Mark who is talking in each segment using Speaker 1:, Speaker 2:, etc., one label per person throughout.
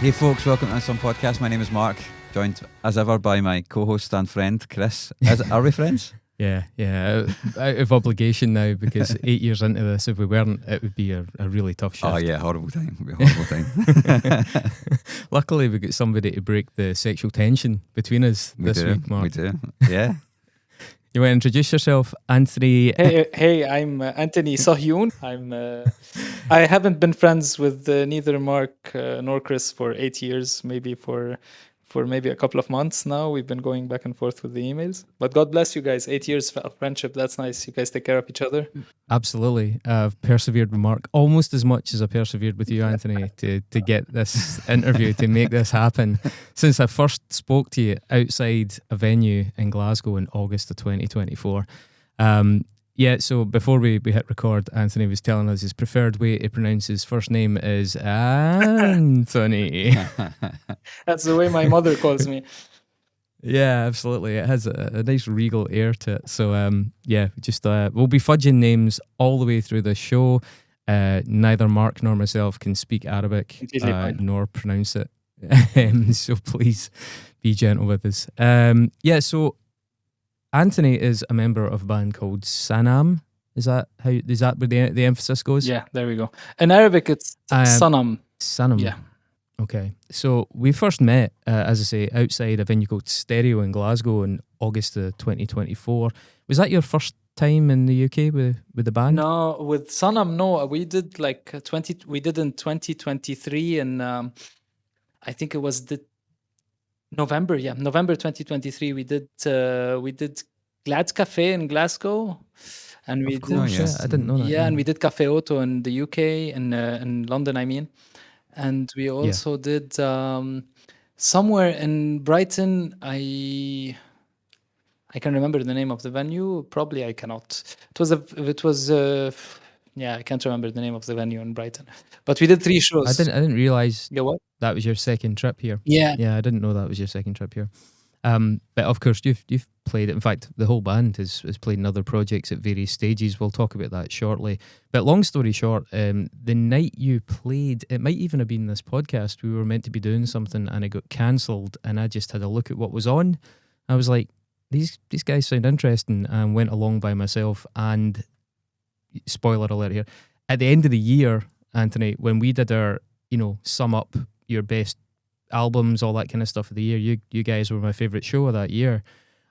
Speaker 1: Hey folks, welcome to Some Podcast. My name is Mark, joined as ever by my co-host and friend Chris. Are we friends?
Speaker 2: Yeah. Out of obligation now, because 8 years into this, if we weren't, it would be a really tough shift.
Speaker 1: Oh yeah, horrible time. It'd be a horrible time.
Speaker 2: Luckily, we got somebody to break the sexual tension between us this week, Mark.
Speaker 1: We do, yeah.
Speaker 2: You want to introduce yourself, Anthony?
Speaker 3: Hey, I'm Anthony Sahyoun. I haven't been friends with neither Mark nor Chris for 8 years, maybe for maybe a couple of months now. We've been going back and forth with the emails. But God bless you guys. 8 years of friendship. That's nice. You guys take care of each other.
Speaker 2: Absolutely. I've persevered with Mark almost as much as I persevered with you, Anthony, to get this interview, to make this happen. Since I first spoke to you outside a venue in Glasgow in August of 2024. So before we hit record, Anthony was telling us his preferred way to pronounce his first name is Anthony.
Speaker 3: That's the way my mother calls me.
Speaker 2: Yeah, absolutely. It has a nice regal air to it. So, we'll be fudging names all the way through the show. Neither Mark nor myself can speak Arabic nor pronounce it. So please be gentle with us. So Anthony is a member of a band called Sanam. Is that where the emphasis goes?
Speaker 3: Yeah, there we go. In Arabic, it's Sanam.
Speaker 2: Sanam.
Speaker 3: Yeah.
Speaker 2: Okay. So we first met, as I say, outside a venue called Stereo in Glasgow in August of 2024. Was that your first time in the UK with the band?
Speaker 3: No, with Sanam, no. We did we did in 2023, and I think it was November 2023. We did Glad Cafe in Glasgow, and we did.
Speaker 2: I didn't know that.
Speaker 3: Yeah, and we did Cafe Otto in the UK, in London, I mean, and we also did somewhere in Brighton. I can remember the name of the venue. Probably I cannot. I can't remember the name of the venue in Brighton. But we did 3 shows.
Speaker 2: I didn't realize.
Speaker 3: Yeah, what?
Speaker 2: That was your second trip here.
Speaker 3: Yeah.
Speaker 2: I didn't know that was your second trip here. But of course, you've played it. In fact, the whole band has played in other projects at various stages. We'll talk about that shortly. But long story short, the night you played, it might even have been this podcast. We were meant to be doing something, and it got cancelled. And I just had a look at what was on. I was like, these guys sound interesting, and went along by myself. And spoiler alert here, at the end of the year, Anthony, when we did our, sum up your best albums, all that kind of stuff of the year, you guys were my favourite show of that year.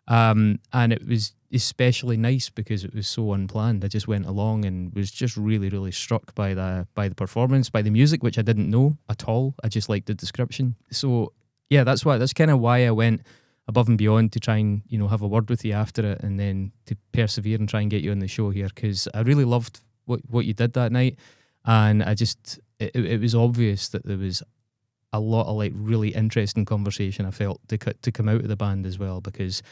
Speaker 2: And it was especially nice because it was so unplanned. I just went along and was just really, really struck by the performance, by the music, which I didn't know at all. I just liked the description. So yeah, that's kind of why I went above and beyond to try and, have a word with you after it, and then to persevere and try and get you on the show here, because I really loved what you did that night. And I just, it was obvious that there was a lot of really interesting conversation, I felt, to come out of the band as well, because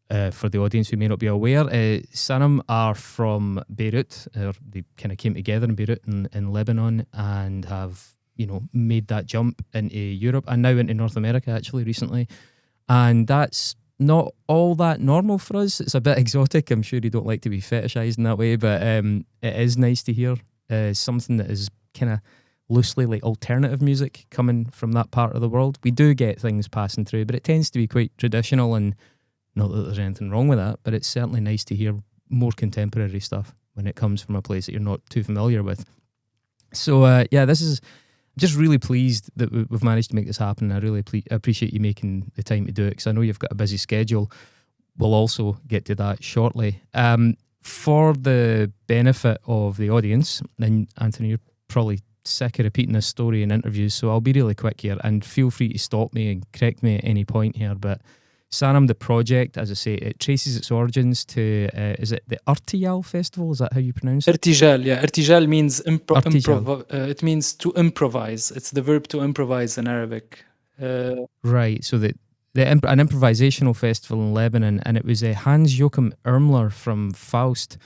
Speaker 2: for the audience who may not be aware, Sanam are from Beirut. They kind of came together in Beirut in Lebanon, and have, made that jump into Europe and now into North America actually recently. And that's not all that normal for us. It's a bit exotic. I'm sure you don't like to be fetishized in that way, but it is nice to hear something that is kind of loosely like alternative music coming from that part of the world. We do get things passing through, but it tends to be quite traditional, and not that there's anything wrong with that, but it's certainly nice to hear more contemporary stuff when it comes from a place that you're not too familiar with. So this is just really pleased that we've managed to make this happen. I really appreciate you making the time to do it, because I know you've got a busy schedule. We'll also get to that shortly. For the benefit of the audience, and Anthony, you're probably sick of repeating this story in interviews, so I'll be really quick here, and feel free to stop me and correct me at any point here. But Sanam, the project, as I say, it traces its origins to, is it the Irtijal festival? Is that how you pronounce it?
Speaker 3: Irtijal, yeah. Irtijal means it means to improvise. It's the verb to improvise in Arabic.
Speaker 2: Right, so an improvisational festival in Lebanon, and it was Hans Joachim Irmler from Faust,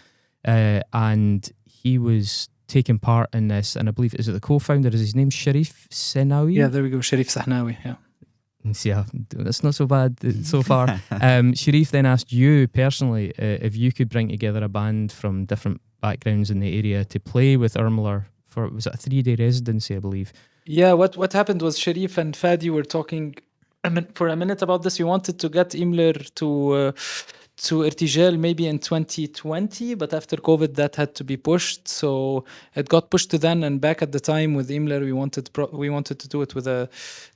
Speaker 2: and he was taking part in this, and I believe, is it the co-founder? Is his name Sharif Sahnawi?
Speaker 3: Yeah, there we go, Sharif Sahnawi, yeah.
Speaker 2: Yeah, that's not so bad so far. Sharif then asked you personally if you could bring together a band from different backgrounds in the area to play with Irmler for, was it a 3-day residency, I believe,
Speaker 3: Yeah, what happened was Sharif and Fadi were talking for a minute about this. We wanted to get Imler to Irtijal maybe in 2020, but after COVID that had to be pushed. So it got pushed to then. And back at the time with Imler, we wanted to do it with a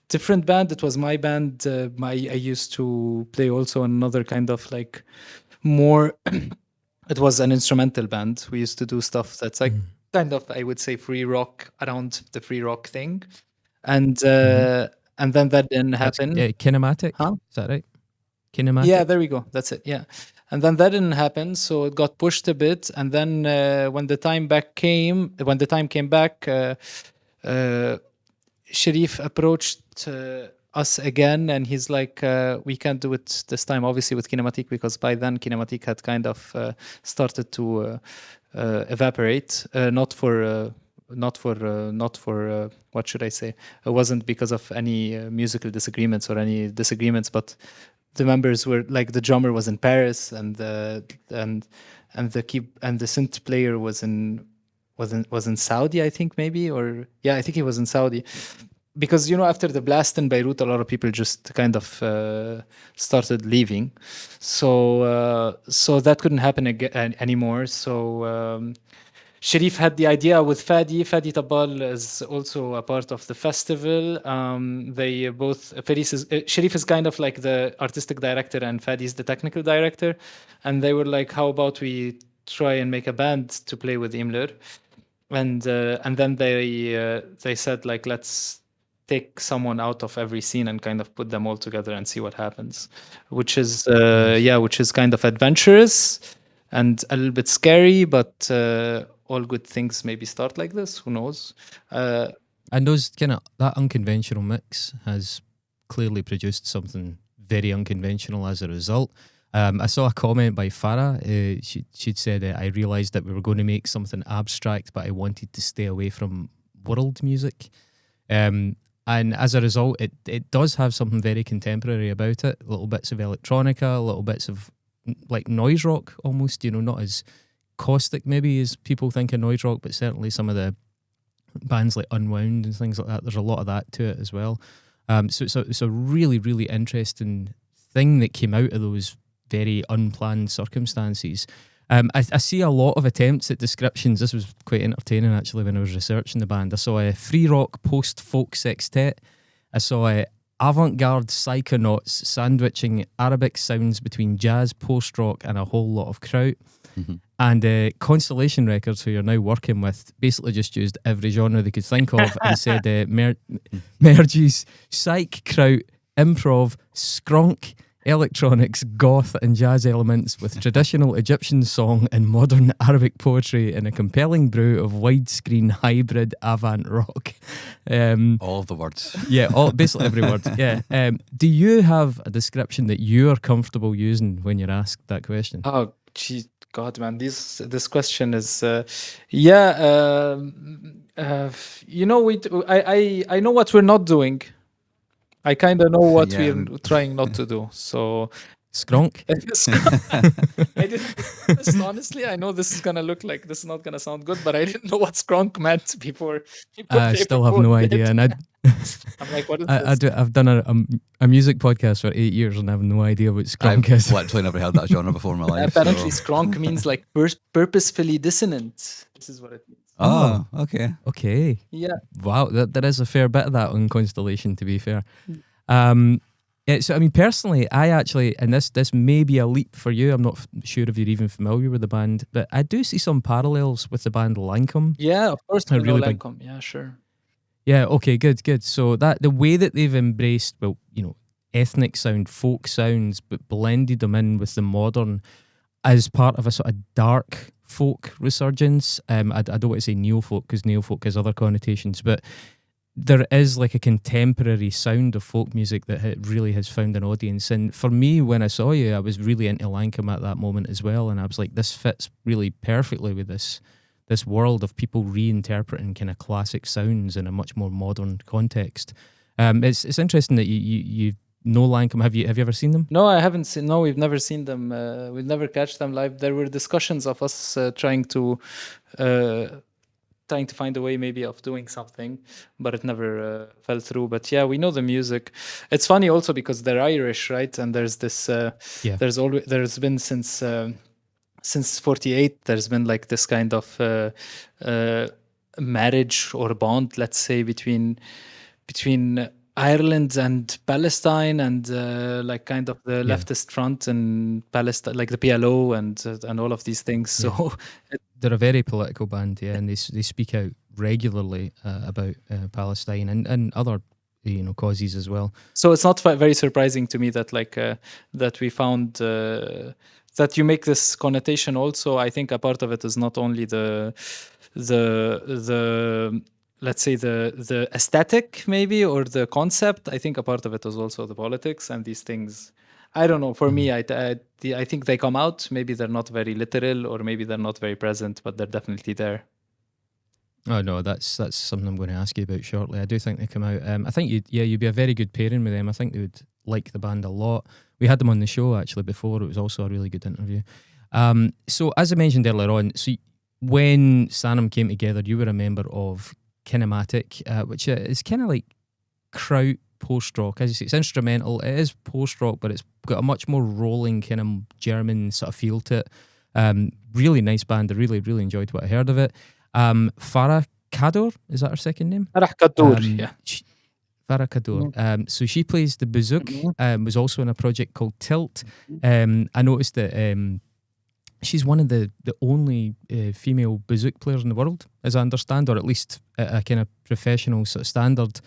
Speaker 3: different band. It was my band. I used to play also another kind of like more. It was an instrumental band. We used to do stuff that's like kind of, I would say, free rock, around the free rock thing. And then that didn't
Speaker 2: That's
Speaker 3: happen.
Speaker 2: kinematic.
Speaker 3: Huh?
Speaker 2: Is that right? Kinematic.
Speaker 3: Yeah, there we go. That's it. Yeah. And then that didn't happen, so it got pushed a bit. And then when the time came back, Sharif approached us again, and he's like, "We can't do it this time, obviously with Kinematic, because by then Kinematic had kind of started to evaporate. Not for what should I say? It wasn't because of any musical disagreements or any disagreements, but the members were like the drummer was in Paris, and the synth player was in Saudi, I think, maybe, or yeah, I think he was in Saudi, because after the blast in Beirut, a lot of people just kind of started leaving, so that couldn't happen anymore. So Sharif had the idea with Fadi. Fadi Tabal is also a part of the festival. They both, Sharif is kind of like the artistic director and Fadi is the technical director. And they were like, how about we try and make a band to play with Imler? And then they said, like, let's take someone out of every scene and kind of put them all together and see what happens, which is kind of adventurous and a little bit scary, but all good things maybe start like this. Who knows?
Speaker 2: And that unconventional mix has clearly produced something very unconventional as a result. I saw a comment by Farah. She'd said, I realised that we were going to make something abstract, but I wanted to stay away from world music. And as a result, it does have something very contemporary about it. Little bits of electronica, little bits of like noise rock almost, not as caustic maybe as people think of noise rock, but certainly some of the bands like Unwound and things like that, there's a lot of that to it as well. So it's a really, really interesting thing that came out of those very unplanned circumstances. I see a lot of attempts at descriptions. This was quite entertaining actually when I was researching the band. I saw a free rock post-folk sextet. I saw a avant-garde psychonauts sandwiching Arabic sounds between jazz, post-rock and a whole lot of kraut. Mm-hmm. And Constellation Records, who you're now working with, basically just used every genre they could think of and said merges psych, kraut, improv, skronk, electronics, goth and jazz elements with traditional Egyptian song and modern Arabic poetry in a compelling brew of widescreen hybrid avant rock.
Speaker 1: All of the words.
Speaker 2: Yeah, basically every word. Yeah. Do you have a description that you're comfortable using when you're asked that question?
Speaker 3: Oh, gee, God, man, this question is, I know what we're not doing. I kind of know what we're trying not to do. So
Speaker 2: skronk.
Speaker 3: I didn't. Honestly, I know this is not gonna sound good, but I didn't know what skronk meant before.
Speaker 2: I still have no idea, and
Speaker 3: I'm like, what is this?
Speaker 2: I've done a music podcast for 8 years, and I have no idea what skronk is.
Speaker 1: I've literally never heard that genre before in my life.
Speaker 3: Apparently, skronk means like purposefully dissonant. This is what it means.
Speaker 1: Oh, okay.
Speaker 2: Okay.
Speaker 3: Yeah.
Speaker 2: Wow, there is a fair bit of that on Constellation, to be fair. So I mean, personally, I actually, and this may be a leap for you, I'm not sure if you're even familiar with the band, but I do see some parallels with the band Lancome.
Speaker 3: Yeah, of course. I
Speaker 2: really
Speaker 3: know Lancome. Yeah, sure.
Speaker 2: Yeah, okay, good. So the way that they've embraced, ethnic sound, folk sounds, but blended them in with the modern as part of a sort of dark folk resurgence. I don't want to say neo-folk because neo-folk has other connotations, but there is like a contemporary sound of folk music that really has found an audience. And for me, when I saw you, I was really into Lancome at that moment as well. And I was like, this fits really perfectly with this world of people reinterpreting kind of classic sounds in a much more modern context. It's interesting that you know Lancome. Have you ever seen them?
Speaker 3: No, I haven't seen. No, we've never seen them. We've never catch them live. There were discussions of us trying to trying to find a way maybe of doing something, but it never fell through. But yeah, we know the music. It's funny also because they're Irish, right? And there's this there's been since 48 there's been like this kind of marriage or bond, let's say, between Ireland and Palestine, and like kind of the leftist front in Palestine, like the PLO and all of these things. So
Speaker 2: they're a very political band, and they speak out regularly about Palestine and other causes as well.
Speaker 3: So it's not very surprising to me that that we found that you make this connotation. Also, I think a part of it is not only the let's say the aesthetic maybe, or the concept. I think a part of it is also the politics and these things. I don't know. For me, I think they come out. Maybe they're not very literal, or maybe they're not very present, but they're definitely there.
Speaker 2: Oh no, that's something I'm going to ask you about shortly. I do think they come out. I think you'd be a very good pairing with them. I think they would like the band a lot. We had them on the show actually before. It was also a really good interview. So as I mentioned earlier on, so when Sanam came together, you were a member of Kinematic, which is kind of like kraut post-rock. As you say, it's instrumental. It is post-rock, but it's got a much more rolling kind of German sort of feel to it. Really nice band. I really, really enjoyed what I heard of it. Farah Kador, is that her second name?
Speaker 3: Farah Kador, yeah.
Speaker 2: Farah Kador. So she plays the bouzouki, was also in a project called Tilt. I noticed that she's one of the only female bouzouki players in the world, as I understand, or at least at a kind of professional sort of standard.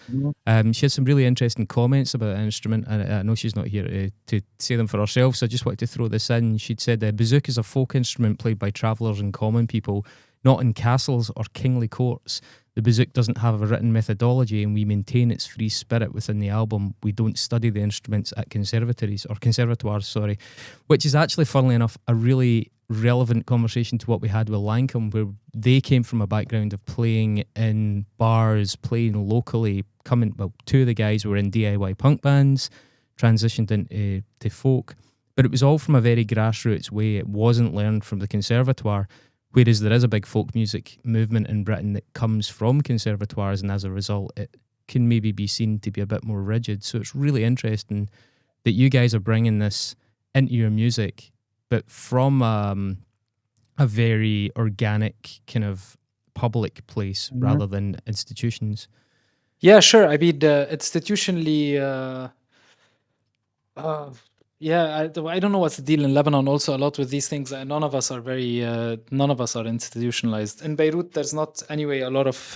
Speaker 2: She had some really interesting comments about the instrument, and I know she's not here to say them for herself, so I just wanted to throw this in. She'd said bouzouki is a folk instrument played by travellers and common people, not in castles or kingly courts. The bouzouki doesn't have a written methodology, and we maintain its free spirit within the album. We don't study the instruments at conservatoires, which is actually, funnily enough, a really relevant conversation to what we had with Lancome, where they came from a background of playing in bars, playing locally. Two of the guys were in DIY punk bands, transitioned into folk, but it was all from a very grassroots way. It wasn't learned from the conservatoire. Whereas there is a big folk music movement in Britain that comes from conservatoires, and as a result, it can maybe be seen to be a bit more rigid. So it's really interesting that you guys are bringing this into your music, but from a very organic kind of public place rather than institutions.
Speaker 3: Yeah, sure. I mean, institutionally... yeah, I don't know what's the deal in Lebanon also a lot with these things. None of us are institutionalized. In Beirut, there's not anyway a lot of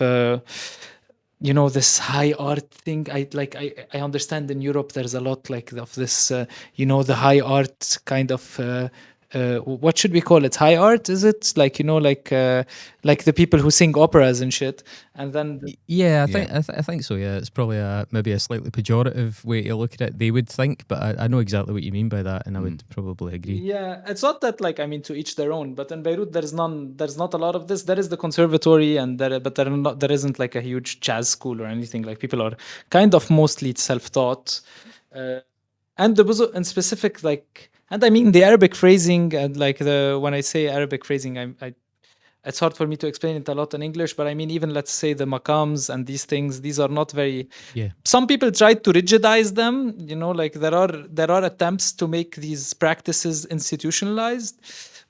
Speaker 3: this high art thing. I understand in Europe there's a lot like of this the high art kind of what should we call it? High art? Is it like like the people who sing operas and shit? And then
Speaker 2: I think so. Yeah, it's probably maybe a slightly pejorative way to look at it. They would think, but I know exactly what you mean by that, and I would probably agree.
Speaker 3: Yeah, it's not that to each their own. But in Beirut, there's not a lot of this. There is the conservatory, but there isn't like a huge jazz school or anything. Like people are kind of mostly self-taught, and the bouzouki in specific, like. And I mean the Arabic phrasing, and when I say Arabic phrasing, it's hard for me to explain it a lot in English, but I mean even let's say the maqams and these things, these are not very.
Speaker 2: Yeah.
Speaker 3: Some people try to rigidize them, like there are attempts to make these practices institutionalized,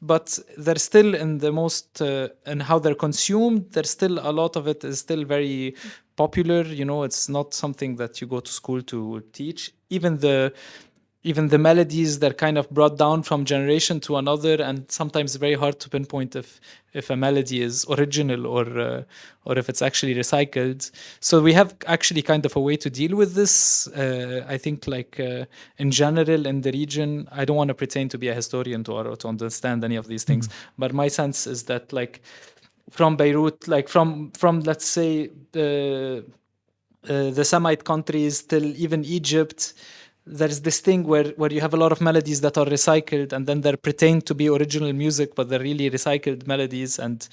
Speaker 3: but they're still in the most in how they're consumed. There's still a lot of it is still very popular. It's not something that you go to school to teach. Even the melodies, they're kind of brought down from generation to another, and sometimes very hard to pinpoint if a melody is original or if it's actually recycled. So we have actually kind of a way to deal with this. I think in general in the region, I don't want to pretend to be a historian to understand any of these things, but my sense is that from Beirut, from let's say the Semite countries till even Egypt, there's this thing where you have a lot of melodies that are recycled, and then they're pretend to be original music, but they're really recycled melodies, and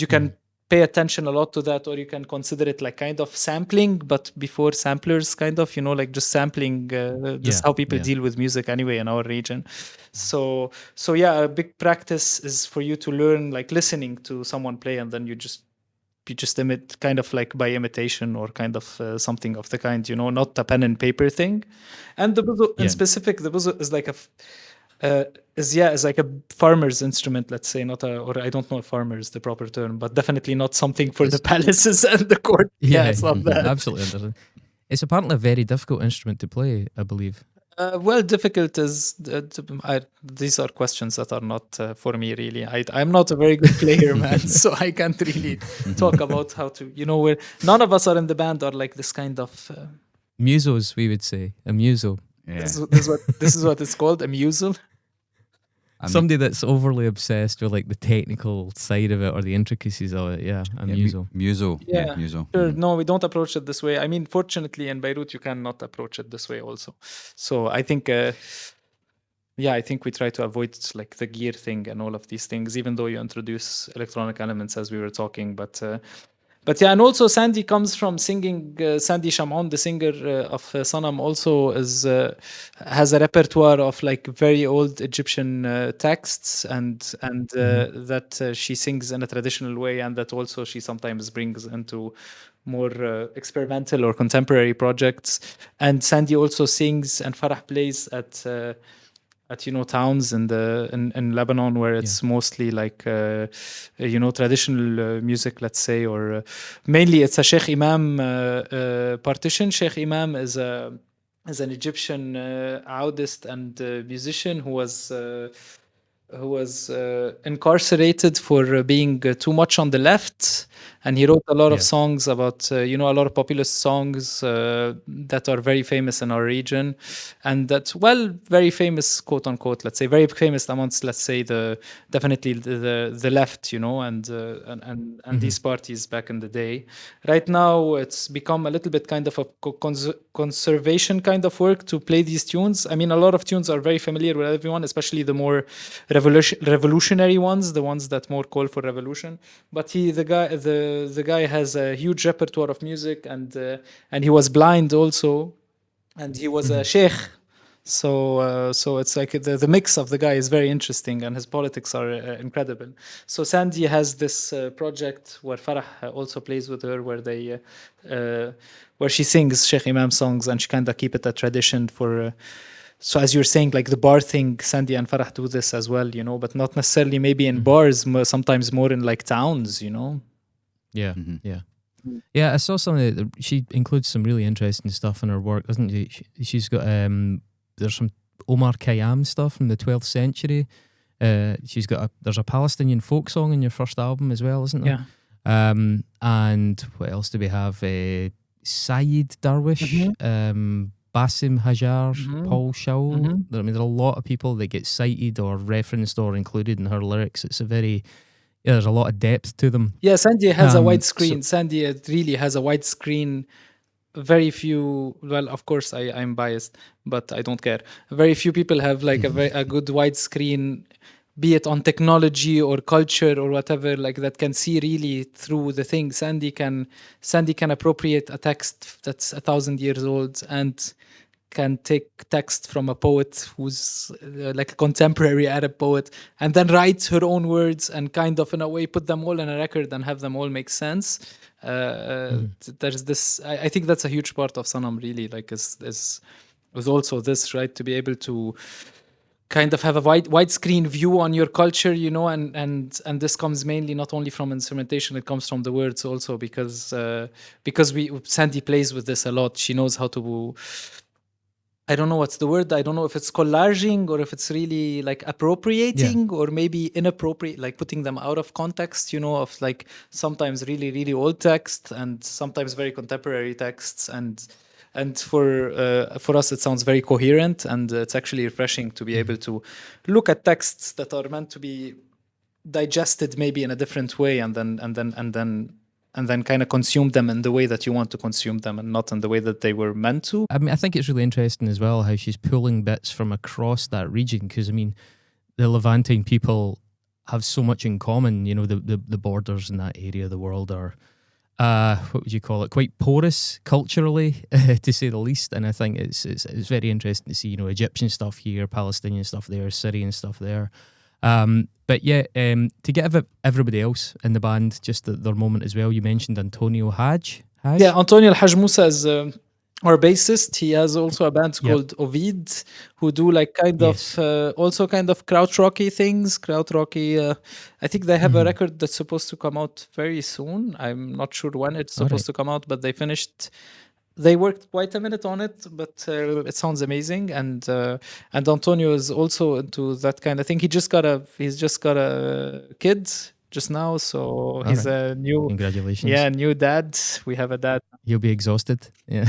Speaker 3: you can pay attention a lot to that, or you can consider it like kind of sampling, but before samplers, kind of just sampling. This is how people deal with music anyway in our region. So yeah, a big practice is for you to learn listening to someone play, and then you just you just kind of like by imitation or kind of something of the kind, not a pen and paper thing. And the buzo in specific, the buzo is like is like a farmer's instrument, let's say, or I don't know if farmer is the proper term, but definitely not something for the palaces and the court. Yeah, it's not that.
Speaker 2: Absolutely. It's apparently a very difficult instrument to play, I believe.
Speaker 3: Well, difficult is these are questions that are not for me really. I'm not a very good player, man, so I can't really talk about how to. Where none of us are in the band are like this kind of
Speaker 2: musos, we would say a muso.
Speaker 1: Yeah.
Speaker 3: This is what it's called, a muso.
Speaker 2: Somebody that's overly obsessed with like the technical side of it or the intricacies of it. Yeah, a muso.
Speaker 1: Muso.
Speaker 3: Yeah,
Speaker 1: muso.
Speaker 3: Sure. No, we don't approach it this way. I mean, fortunately, in Beirut, you cannot approach it this way also. So I think, I think we try to avoid like the gear thing and all of these things, even though you introduce electronic elements as we were talking. But yeah, and also Sandy comes from singing. Sandy Shamon, the singer of Sanam, also has a repertoire of like very old Egyptian texts, and that she sings in a traditional way, and that also she sometimes brings into more experimental or contemporary projects. And Sandy also sings, and Farah plays at towns in Lebanon where it's mostly like traditional music, let's say, or mainly it's a Sheikh Imam partition. Sheikh Imam is an Egyptian oudist and musician who was incarcerated for being too much on the left, and he wrote a lot of songs about a lot of populist songs that are very famous in our region, and very famous, quote unquote, let's say, very famous amongst, let's say, definitely the left, and these parties back in the day. Right now it's become a little bit kind of a conservation kind of work to play these tunes. I mean, a lot of tunes are very familiar with everyone, especially the more revolutionary ones, the ones that more call for revolution. But the guy has a huge repertoire of music, and he was blind also, and he was a sheikh. So it's like the mix of the guy is very interesting, and his politics are incredible. So Sandy has this project where Farah also plays with her, where she sings Sheikh Imam songs, and she kind of keep it a tradition for. So as you're saying, like the bar thing, Sandy and Farah do this as well, but not necessarily maybe in bars, sometimes more in like towns,
Speaker 2: Yeah, yeah. I saw something that she includes some really interesting stuff in her work, doesn't she? She's got there's some Omar Khayyam stuff from the 12th century. She's got there's a Palestinian folk song in your first album as well, isn't there?
Speaker 3: Yeah.
Speaker 2: And what else do we have? Saeed Darwish. Basim Hajar, Paul Shaul. I mean, there are a lot of people that get cited or referenced or included in her lyrics. It's there's a lot of depth to them.
Speaker 3: Yeah, Sandy has a wide screen. Sandy really has a wide screen. Very few, well, of course, I'm biased, but I don't care. Very few people have like a good wide screen, be it on technology or culture or whatever, like that can see really through the thing. Sandy can appropriate a text that's 1,000 years old and can take text from a poet who's like a contemporary Arab poet, and then write her own words and kind of in a way put them all in a record and have them all make sense. There's this, I think that's a huge part of Sanam really, like is also this, right, to be able to kind of have a widescreen view on your culture, and this comes mainly not only from instrumentation, it comes from the words also, because Sandy plays with this a lot. She knows how to, I don't know what's the word, I don't know if it's collaging or if it's really like appropriating or maybe inappropriate, like putting them out of context, of like sometimes really, really old text and sometimes very contemporary texts, and for us it sounds very coherent, and it's actually refreshing to be able to look at texts that are meant to be digested maybe in a different way, and then kind of consume them in the way that you want to consume them, and not in the way that they were meant to.
Speaker 2: I mean, I think it's really interesting as well how she's pulling bits from across that region, because I mean, the Levantine people have so much in common. The borders in that area of the world are, what would you call it, quite porous culturally, to say the least. And I think it's very interesting to see, Egyptian stuff here, Palestinian stuff there, Syrian stuff there. But yeah, to give everybody else in the band just their moment as well, you mentioned Antonio Haj.
Speaker 3: Yeah, Antonio Haj Musa is our bassist. He has also a band
Speaker 2: Yep.
Speaker 3: called Ovid, who do like kind
Speaker 2: Yes.
Speaker 3: of also kind of krautrocky things. Krautrocky. I think they have a record that's supposed to come out very soon. I'm not sure when it's supposed to come out, but they finished. They worked quite a minute on it, but it sounds amazing. And Antonio is also into that kind of thing. He's just got a kid just now, so he's a new
Speaker 2: Congratulations.
Speaker 3: new dad. We have a dad.
Speaker 2: He'll be exhausted. Yeah.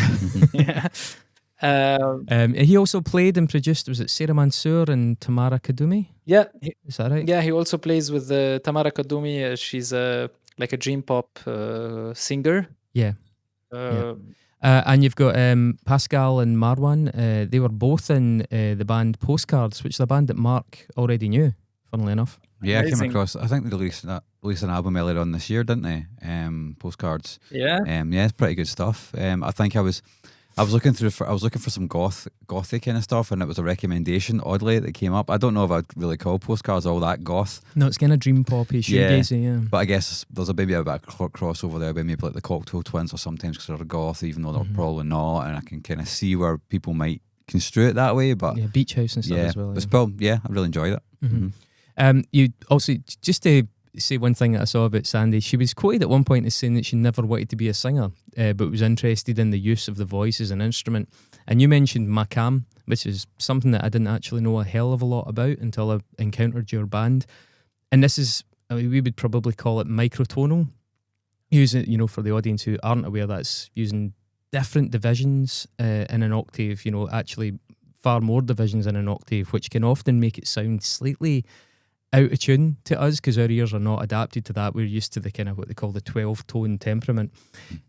Speaker 3: Yeah.
Speaker 2: He also played and produced, was it Sarah Mansour and Tamara Kadumi?
Speaker 3: Yeah.
Speaker 2: Is that right?
Speaker 3: Yeah, he also plays with Tamara Kadumi. She's like a dream pop singer.
Speaker 2: Yeah. And you've got Pascal and Marwan. They were both in the band Postcards, which is a band that Mark already knew, funnily enough.
Speaker 1: Yeah,
Speaker 3: Amazing.
Speaker 1: I came across. I think they released an album earlier on this year, didn't they? Postcards.
Speaker 3: Yeah.
Speaker 1: Yeah, it's pretty good stuff. I think I was looking for some gothy kind of stuff, and it was a recommendation. Oddly, that came up. I don't know if I'd really call Postcards all that goth.
Speaker 2: No, it's kind of dream poppy, shoegazy. Yeah.
Speaker 1: But I guess there's maybe a bit of crossover there, maybe like the Cocktail Twins or sometimes because they're goth, even though they're probably not. And I can kind of see where people might construe it that way. But
Speaker 2: yeah, Beach House and stuff as well.
Speaker 1: But still, I really enjoyed it.
Speaker 2: You also, just to say one thing that I saw about Sandy, she was quoted at one point as saying that she never wanted to be a singer, but was interested in the use of the voice as an instrument. And you mentioned makam, which is something that I didn't actually know a hell of a lot about until I encountered your band. And this is, we would probably call it microtonal. Using, for the audience who aren't aware, that's using different divisions in an octave, actually far more divisions in an octave, which can often make it sound slightly out of tune to us because our ears are not adapted to that. We're used to the kind of what they call the 12-tone temperament.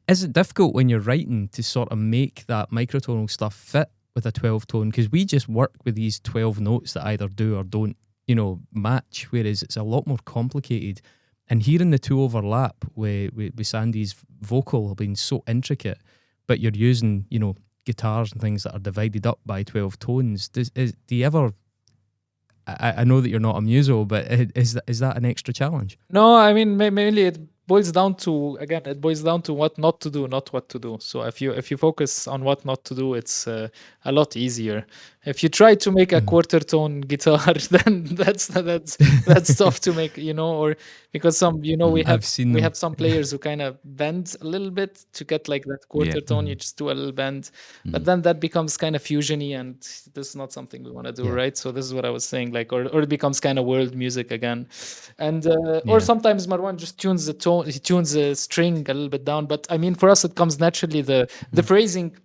Speaker 2: Is it difficult when you're writing to sort of make that microtonal stuff fit with a 12-tone? Because we just work with these 12 notes that either do or don't, match, whereas it's a lot more complicated. And hearing the two overlap with Sandy's vocal being so intricate, but you're using, guitars and things that are divided up by 12 tones. Do you ever... I know that you're not a muso, but is that an extra challenge?
Speaker 3: No, I mean mainly it boils down to what not to do, not what to do. So if you focus on what not to do, it's a lot easier. If you try to make a quarter tone guitar, then that's tough to make, or because we have some players who kind of bend a little bit to get like that quarter tone. You just do a little bend, but then that becomes kind of fusiony, and this is not something we want to do, right? So this is what I was saying, like, or it becomes kind of world music again, and or sometimes Marwan just tunes the tone, he tunes the string a little bit down. But I mean, for us, it comes naturally. The phrasing.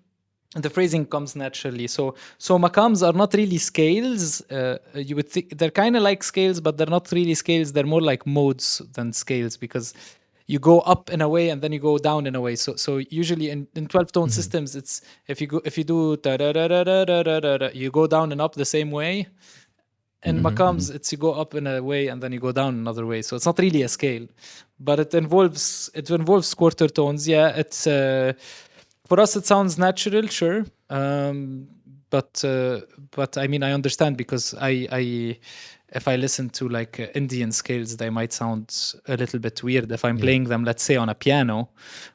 Speaker 3: The phrasing comes naturally. So makams are not really scales. You would think they're kind of like scales, but they're not really scales. They're more like modes than scales because you go up in a way and then you go down in a way. So usually in 12-tone systems, it's if you do da da da da da da da, you go down and up the same way. In makams, it's you go up in a way and then you go down another way. So it's not really a scale, but it involves quarter tones. Yeah, it's. For us, it sounds natural, sure, but I mean, I understand because if I listen to like Indian scales, they might sound a little bit weird if I'm playing them, let's say, on a piano.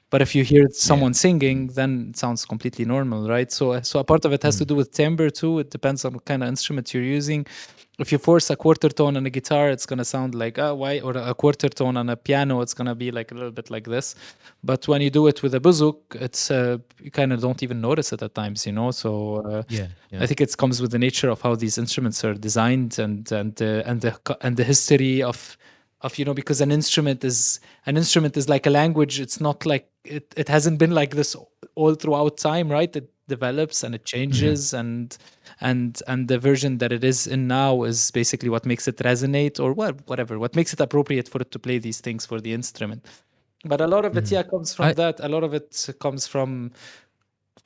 Speaker 3: But if you hear someone singing, then it sounds completely normal, right? So a part of it has to do with timbre too. It depends on what kind of instrument you're using. If you force a quarter tone on a guitar, it's going to sound like why, or a quarter tone on a piano, it's going to be like a little bit like this. But when you do it with a bouzuk, it's you kind of don't even notice it at times, So I think it comes with the nature of how these instruments are designed and the history of because an instrument is like a language. It's not like it hasn't been like this all throughout time, right? It develops and it changes, and the version that it is in now is basically what makes it resonate, or whatever, what makes it appropriate for it to play these things for the instrument. But a lot of it comes from that. A lot of it comes from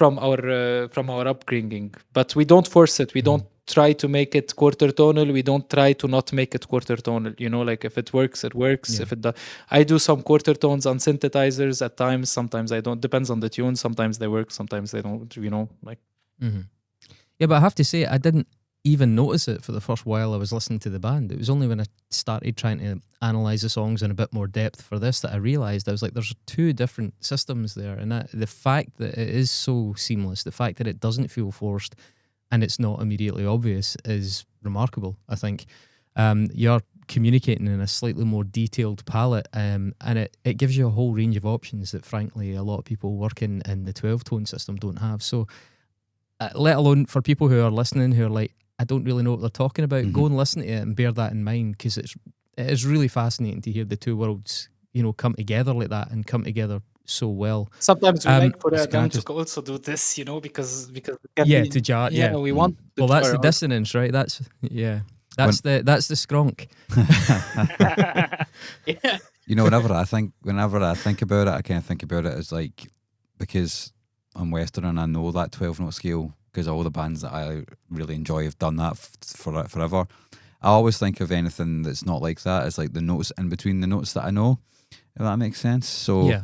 Speaker 3: our upbringing, but we don't force it. We don't try to make it quarter tonal. We don't try to not make it quarter tonal. Like if it works, it works. If it does, I do some quarter tones on synthesizers at times. Sometimes I don't. Depends on the tune. Sometimes they work. Sometimes they don't. Like.
Speaker 2: Yeah, but I have to say, I didn't even notice it for the first while I was listening to the band. It was only when I started trying to analyze the songs in a bit more depth for this that I realized I was like, there's two different systems there, and that the fact that it is so seamless, the fact that it doesn't feel forced and it's not immediately obvious is remarkable. I think you're communicating in a slightly more detailed palette, and it gives you a whole range of options that frankly a lot of people working in the 12-tone system don't have. So let alone for people who are listening who are like, I don't really know what they're talking about, go and listen to it and bear that in mind, because it is really fascinating to hear the two worlds, you know, come together like that and come together so well.
Speaker 3: Sometimes we like for
Speaker 1: Can I
Speaker 3: them
Speaker 1: just-
Speaker 3: to also do this, you know, because
Speaker 2: Yeah, to jar. Yeah,
Speaker 3: we want.
Speaker 2: well, that's the
Speaker 3: jar
Speaker 2: dissonance, right? That's the skronk.
Speaker 3: yeah.
Speaker 1: You know, whenever I think about it, I kind of think about it as like, because I'm Western and I know that 12-note scale, because all the bands that I really enjoy have done that for forever. I always think of anything that's not like that as like the notes in between the notes that I know, if that makes sense. So
Speaker 2: Yeah.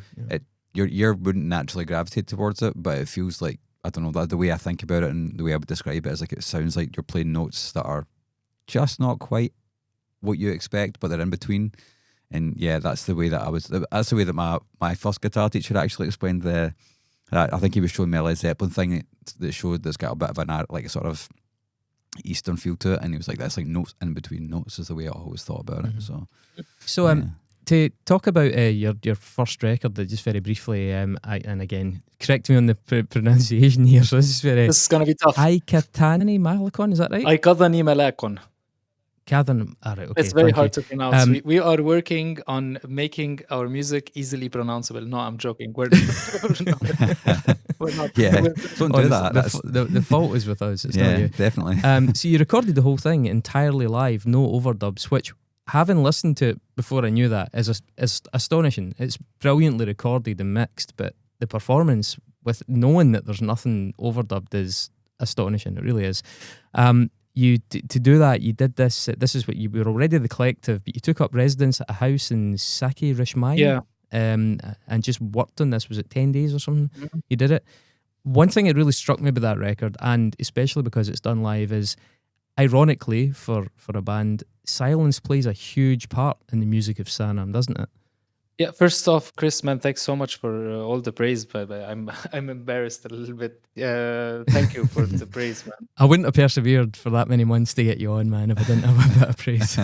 Speaker 1: your ear wouldn't naturally gravitate towards it, but it feels like, I don't know, the way I think about it and the way I would describe it is like, it sounds like you're playing notes that are just not quite what you expect, but they're in between. And yeah, that's the way that my first guitar teacher actually explained I think he was showing me a Led Zeppelin thing that showed that's got a bit of like a sort of Eastern feel to it, and he was like, that's like notes in between notes is the way I always thought about it. So
Speaker 2: yeah. To talk about your first record, just very briefly, and again, correct me on the pronunciation here. So this
Speaker 3: is going to be tough.
Speaker 2: Aikatani Malakon, is that right?
Speaker 3: Aikadani Malakon.
Speaker 2: Right, okay,
Speaker 3: it's very hard to pronounce. We are working on making our music easily pronounceable. No, I'm joking. We're not.
Speaker 1: Yeah, don't do that.
Speaker 2: The fault is with us. It's not you.
Speaker 1: Definitely.
Speaker 2: So you recorded the whole thing entirely live, no overdubs, which, having listened to it before I knew that, is astonishing. It's brilliantly recorded and mixed, but the performance, with knowing that there's nothing overdubbed, is astonishing. It really is. To do that, you did this. This is what you were already the collective, but you took up residence at a house in Saki Rishmai.
Speaker 3: Yeah.
Speaker 2: And just worked on this. Was it 10 days or something?
Speaker 3: Mm-hmm.
Speaker 2: You did it. One thing that really struck me about that record, and especially because it's done live, is ironically for a band, silence plays a huge part in the music of Sanam, doesn't it?
Speaker 3: Yeah, first off, Chris, man, thanks so much for all the praise. But I'm embarrassed a little bit. Thank you for the praise, man.
Speaker 2: I wouldn't have persevered for that many months to get you on, man, if I didn't have a bit of praise.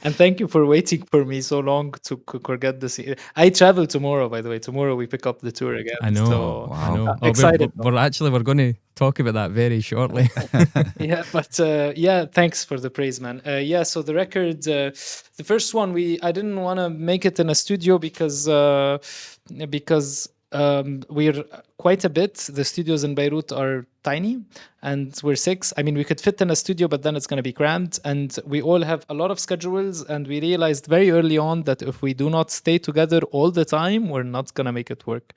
Speaker 3: And thank you for waiting for me so long to get this. I travel tomorrow, by the way. Tomorrow we pick up the tour again.
Speaker 2: I know.
Speaker 3: So
Speaker 2: I know.
Speaker 3: Excited.
Speaker 2: We're going to talk about that very shortly.
Speaker 3: Yeah, but thanks for the praise, man. So the record, the first one, I didn't want to make it in a studio because we're quite a bit. The studios in Beirut are tiny, and we're 6. I mean, we could fit in a studio, but then it's going to be cramped, and we all have a lot of schedules. And we realized very early on that if we do not stay together all the time, we're not going to make it work.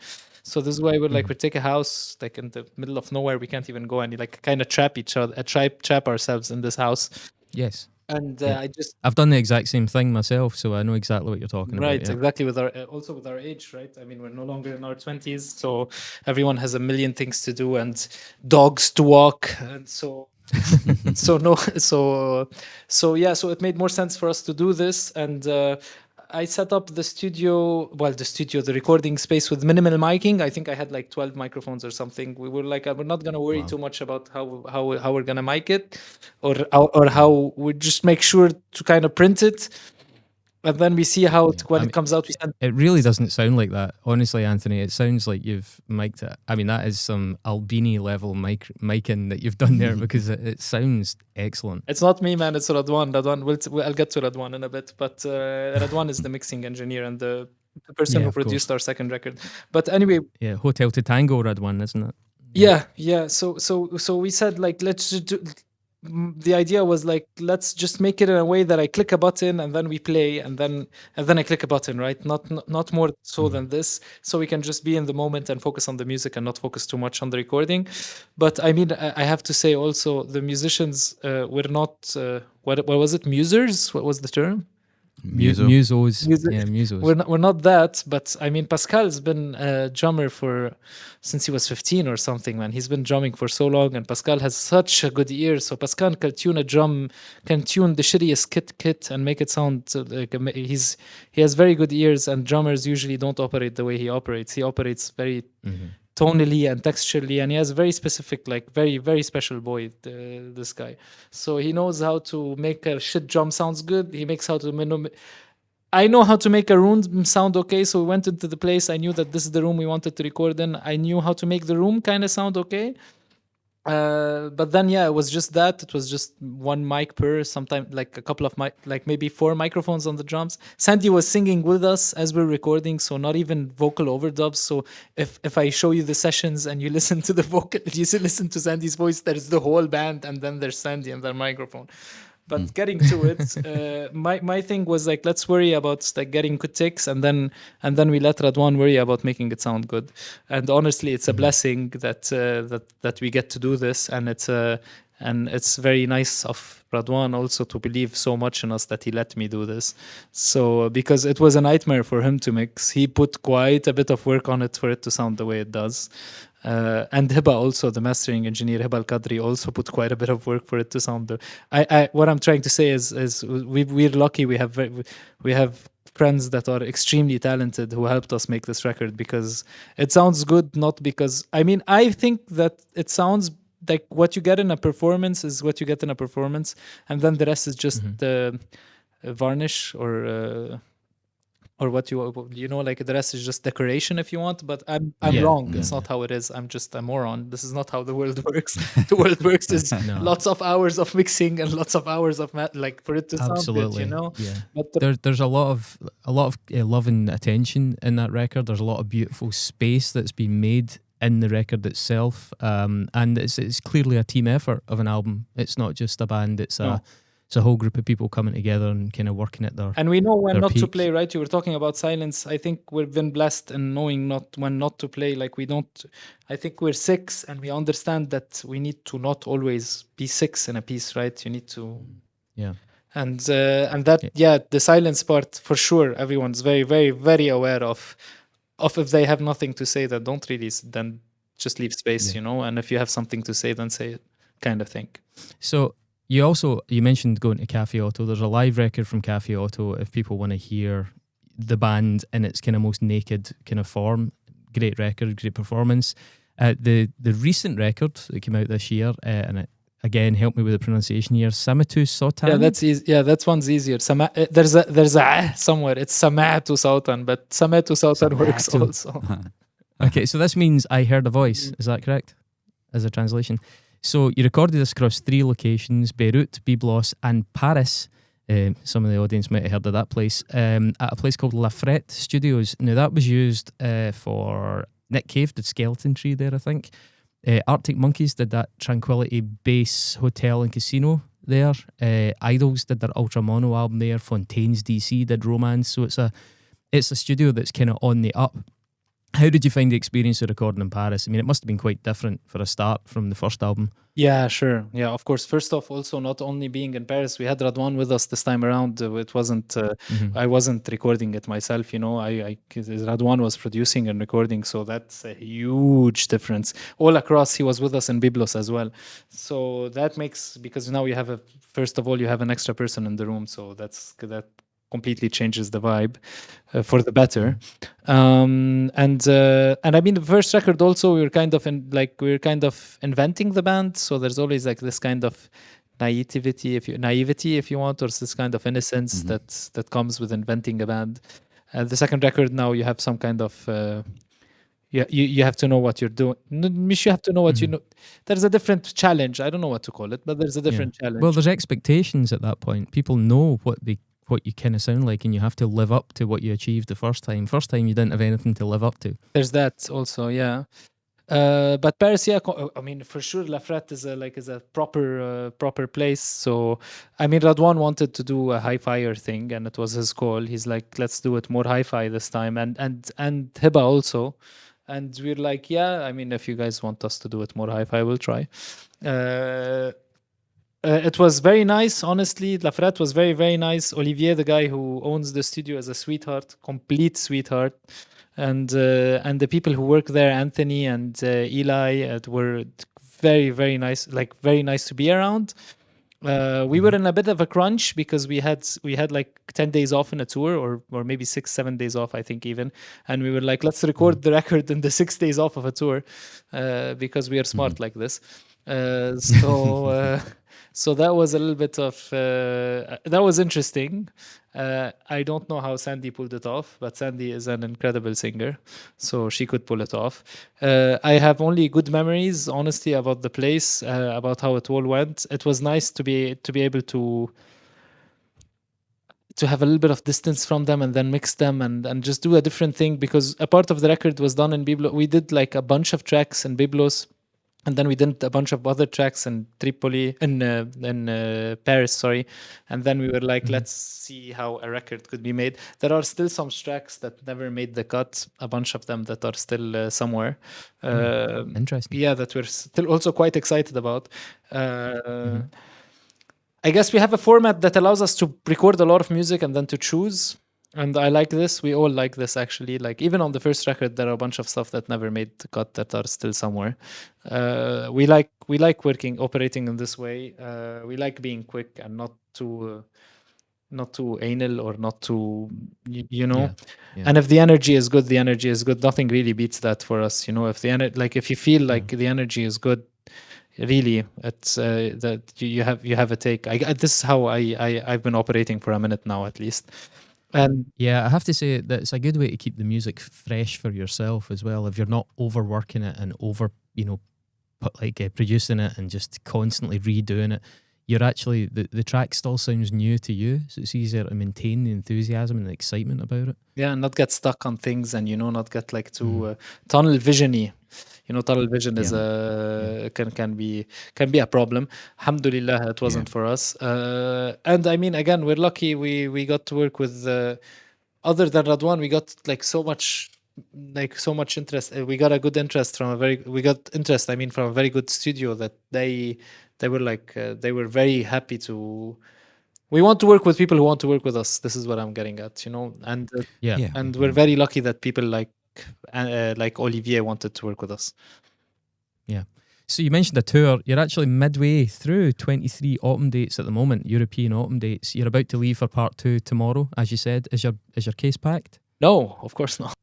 Speaker 3: So this is why we're like, we take a house like in the middle of nowhere. We can't even go any, like kind of trap ourselves in this house.
Speaker 2: Yes.
Speaker 3: And
Speaker 2: I've done the exact same thing myself, so I know exactly what you're talking about.
Speaker 3: Right,
Speaker 2: yeah.
Speaker 3: Exactly. With our age, right? I mean, we're no longer in our 20s, so everyone has a million things to do and dogs to walk, and so so it made more sense for us to do this. And I set up the recording space with minimal miking. I think I had like 12 microphones or something. We were like, we're not gonna worry too much about how we're gonna mic it, or how we just make sure to kind of print it, and then we see how it comes out.
Speaker 2: It really doesn't sound like that, honestly, Anthony. It sounds like you've mic'd it. I mean, that is some Albini level micing that you've done there, because it sounds excellent.
Speaker 3: It's not me, man. It's Radwan. I'll get to Radwan in a bit, but Radwan is the mixing engineer and the person who produced our second record. But anyway,
Speaker 2: yeah, Hotel to Tango Radwan, isn't it?
Speaker 3: Yeah. So we said, like, let's just do. The idea was like, let's just make it in a way that I click a button and then we play, and then I click a button, right? Not more so than this, so we can just be in the moment and focus on the music and not focus too much on the recording. But I mean, I have to say also, the musicians were not what was it? Musers? What was the term?
Speaker 1: Muso.
Speaker 2: Musos.
Speaker 3: Muso-
Speaker 2: Yeah, musos.
Speaker 3: We're not that, but I mean, Pascal's been a drummer since he was 15 or something, man. He's been drumming for so long, and Pascal has such a good ear. So Pascal can tune a drum, can tune the shittiest kit and make it sound like he has very good ears. And drummers usually don't operate the way he operates. He operates very tonally and texturally, and he has very specific, like very very special boy. This guy, so he knows how to make a shit drum sounds good. He makes how to I know how to make a room sound okay. So we went into the place. I knew that this is the room we wanted to record in. I knew how to make the room kind of sound okay. But then, yeah, it was just that. It was just one mic per, sometimes like a couple of like maybe 4 microphones on the drums. Sandy was singing with us as we're recording, so not even vocal overdubs. So if I show you the sessions and you listen to the vocal, you listen to Sandy's voice, there's the whole band, and then there's Sandy and their microphone. But getting to it, my thing was like, let's worry about like getting good takes, and then we let Radwan worry about making it sound good. And honestly, it's a blessing that we get to do this, and it's very nice of Radwan also to believe so much in us that he let me do this. So because it was a nightmare for him to mix, he put quite a bit of work on it for it to sound the way it does. And Hiba also, the mastering engineer, Hiba Al-Qadri, also put quite a bit of work for it to sound. What I'm trying to say is we're lucky. We have friends that are extremely talented who helped us make this record, because it sounds good, not because I think that it sounds like what you get in a performance is what you get in a performance, and then the rest is just varnish or what like the rest is just decoration if you want. But I'm wrong. It's not how it is. I'm just a moron. This is not how the world works. The world works is lots of hours of mixing and lots of hours of like for it to sound good,
Speaker 2: Yeah.
Speaker 3: But
Speaker 2: there's a lot of love and attention in that record. There's a lot of beautiful space that's been made in the record itself, and it's clearly a team effort of an album. It's not just a band. It's a whole group of people coming together and kind of working at their.
Speaker 3: And we know when not
Speaker 2: peak.
Speaker 3: to play, right? You were talking about silence. I think we've been blessed in knowing when not to play. Like we don't. I think we're 6, and we understand that we need to not always be 6 in a piece, right? You need to.
Speaker 2: Yeah.
Speaker 3: And that the silence part for sure. Everyone's very very very aware of if they have nothing to say, that don't really, then just leave space, and if you have something to say, then say it, kind of thing.
Speaker 2: So you mentioned going to Cafe Auto. There's a live record from Cafe Auto if people want to hear the band in its kind of most naked kind of form. Great record, great performance. The recent record that came out this year, and it, again, help me with the pronunciation here, Samatu Sotan.
Speaker 3: Yeah, that's easy. Yeah, that one's easier. There's a somewhere. It's Samatu Sotan, but Samatu Sotan works also.
Speaker 2: Okay, so this means I heard a voice. Is that correct? As a translation. So you recorded this across 3 locations: Beirut, Byblos, and Paris. Some of the audience might have heard of that place. At a place called La Frette Studios. Now that was used for Nick Cave did Skeleton Tree there, I think. Arctic Monkeys did that Tranquility Base Hotel and Casino there. Idols did their Ultra Mono album there. Fontaine's DC did Romance. So it's a studio that's kind of on the up. How did you find the experience of recording in Paris? I mean, it must have been quite different for a start from the first album.
Speaker 3: Yeah, sure. Yeah, of course. First off, also not only being in Paris, we had Radwan with us this time around. It wasn't, I wasn't recording it myself, Radwan was producing and recording, so that's a huge difference. All across, he was with us in Byblos as well. So that makes, because now you have first of all, you have an extra person in the room, so that completely changes the vibe for the better. And I mean, the first record also, we were kind of inventing the band. So there's always like this kind of naivety, if you want, or this kind of innocence that comes with inventing a band. The second record, now you have some kind of you have to know what you're doing. You have to know what you know. There's a different challenge. I don't know what to call it, but there's a different challenge.
Speaker 2: Well, there's expectations at that point. People know what you kind of sound like, and you have to live up to what you achieved the first time. First time you didn't have anything to live up to.
Speaker 3: There's that also, yeah. But Paris, yeah, I mean, for sure, La Frette is a proper place. So, I mean, Radwan wanted to do a hi-fi thing, and it was his call. He's like, let's do it more hi-fi this time, and Hiba also. And we're like, yeah, I mean, if you guys want us to do it more hi-fi, we'll try. It was very nice, honestly. La Frette was very, very nice. Olivier, the guy who owns the studio, is a sweetheart, complete sweetheart. And the people who work there, Anthony and Eli, were very, very nice, like very nice to be around. We were in a bit of a crunch because we had like 10 days off in a tour, or maybe 6-7 days off, I think, even. And we were like, let's record the record in the 6 days off of a tour, because we are smart like this. So that was a little bit of that was interesting. I don't know how Sandy pulled it off, but Sandy is an incredible singer, so she could pull it off. I have only good memories, honestly, about the place, about how it all went. It was nice to be able to have a little bit of distance from them and then mix them and just do a different thing, because a part of the record was done in Byblos. We did like a bunch of tracks in Byblos, and then we did a bunch of other tracks in Tripoli, in Paris, sorry. And then we were like, let's see how a record could be made. There are still some tracks that never made the cut, a bunch of them that are still somewhere.
Speaker 2: Interesting.
Speaker 3: Yeah, that we're still also quite excited about. I guess we have a format that allows us to record a lot of music and then to choose. And I like this. We all like this, actually. Like, even on the first record, there are a bunch of stuff that never made the cut that are still somewhere. We like operating in this way. We like being quick and not too anal, or not too, you know.
Speaker 2: Yeah.
Speaker 3: And if the energy is good, the energy is good. Nothing really beats that for us, you know. If if you feel like the energy is good, really, it's that you have a take. This is how I've been operating for a minute now, at least. And
Speaker 2: Yeah, I have to say that it's a good way to keep the music fresh for yourself as well. If you're not overworking it and producing it and just constantly redoing it, you're actually, the track still sounds new to you, so it's easier to maintain the enthusiasm and the excitement about it.
Speaker 3: yeah, not get stuck on things, and not get like too tunnel visiony. Tunnel vision is can be a problem. Alhamdulillah, it wasn't for us. And I mean, again, we're lucky. We got to work with other than Radwan, we got so much interest. We got a good interest from from a very good studio, that they were very happy to. We want to work with people who want to work with us. This is what I'm getting at, and and we're very lucky that people like Olivier wanted to work with us.
Speaker 2: Yeah. So you mentioned a tour. You're actually midway through 23 autumn dates at the moment, European autumn dates. You're about to leave for part 2 tomorrow, as you said. Is your case packed?
Speaker 3: No, of course not.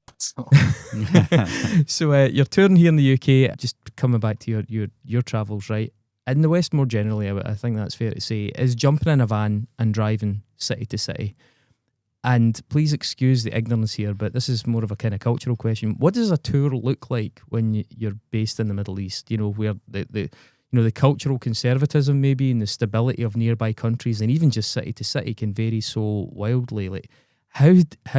Speaker 2: So you're touring here in the UK. Just coming back to your travels, right? In the West more generally, I think that's fair to say, is jumping in a van and driving city to city. And please excuse the ignorance here, but this is more of a kind of cultural question. What does a tour look like when you're based in the Middle East? Where the cultural conservatism maybe, and the stability of nearby countries, and even just city to city, can vary so wildly. Like, how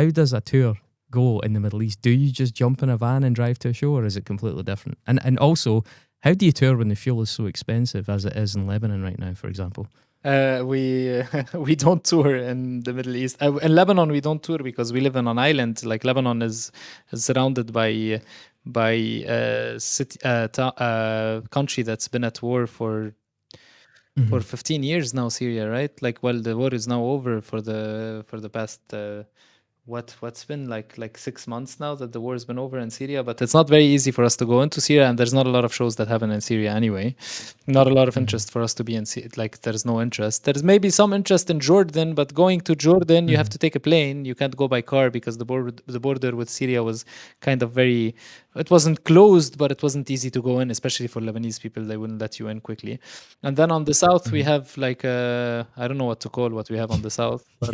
Speaker 2: does a tour go in the Middle East? Do you just jump in a van and drive to a show, or is it completely different? And also, how do you tour when the fuel is so expensive as it is in Lebanon right now, for example?
Speaker 3: We don't tour in the Middle East. In Lebanon, we don't tour because we live in an island. Like, Lebanon is surrounded by a country that's been at war for 15 years now, Syria, right? Like, well, the war is now over for the past what's been like 6 months now that the war has been over in Syria. But it's not very easy for us to go into Syria, and there's not a lot of shows that happen in Syria anyway. Not a lot of interest for us to be in Syria. Like, there's no interest. There's maybe some interest in Jordan, but going to Jordan, you have to take a plane. You can't go by car because the border with Syria was kind of very. It wasn't closed, but it wasn't easy to go in, especially for Lebanese people. They wouldn't let you in quickly. And then on the south, we have like I don't know what to call what we have on the south. But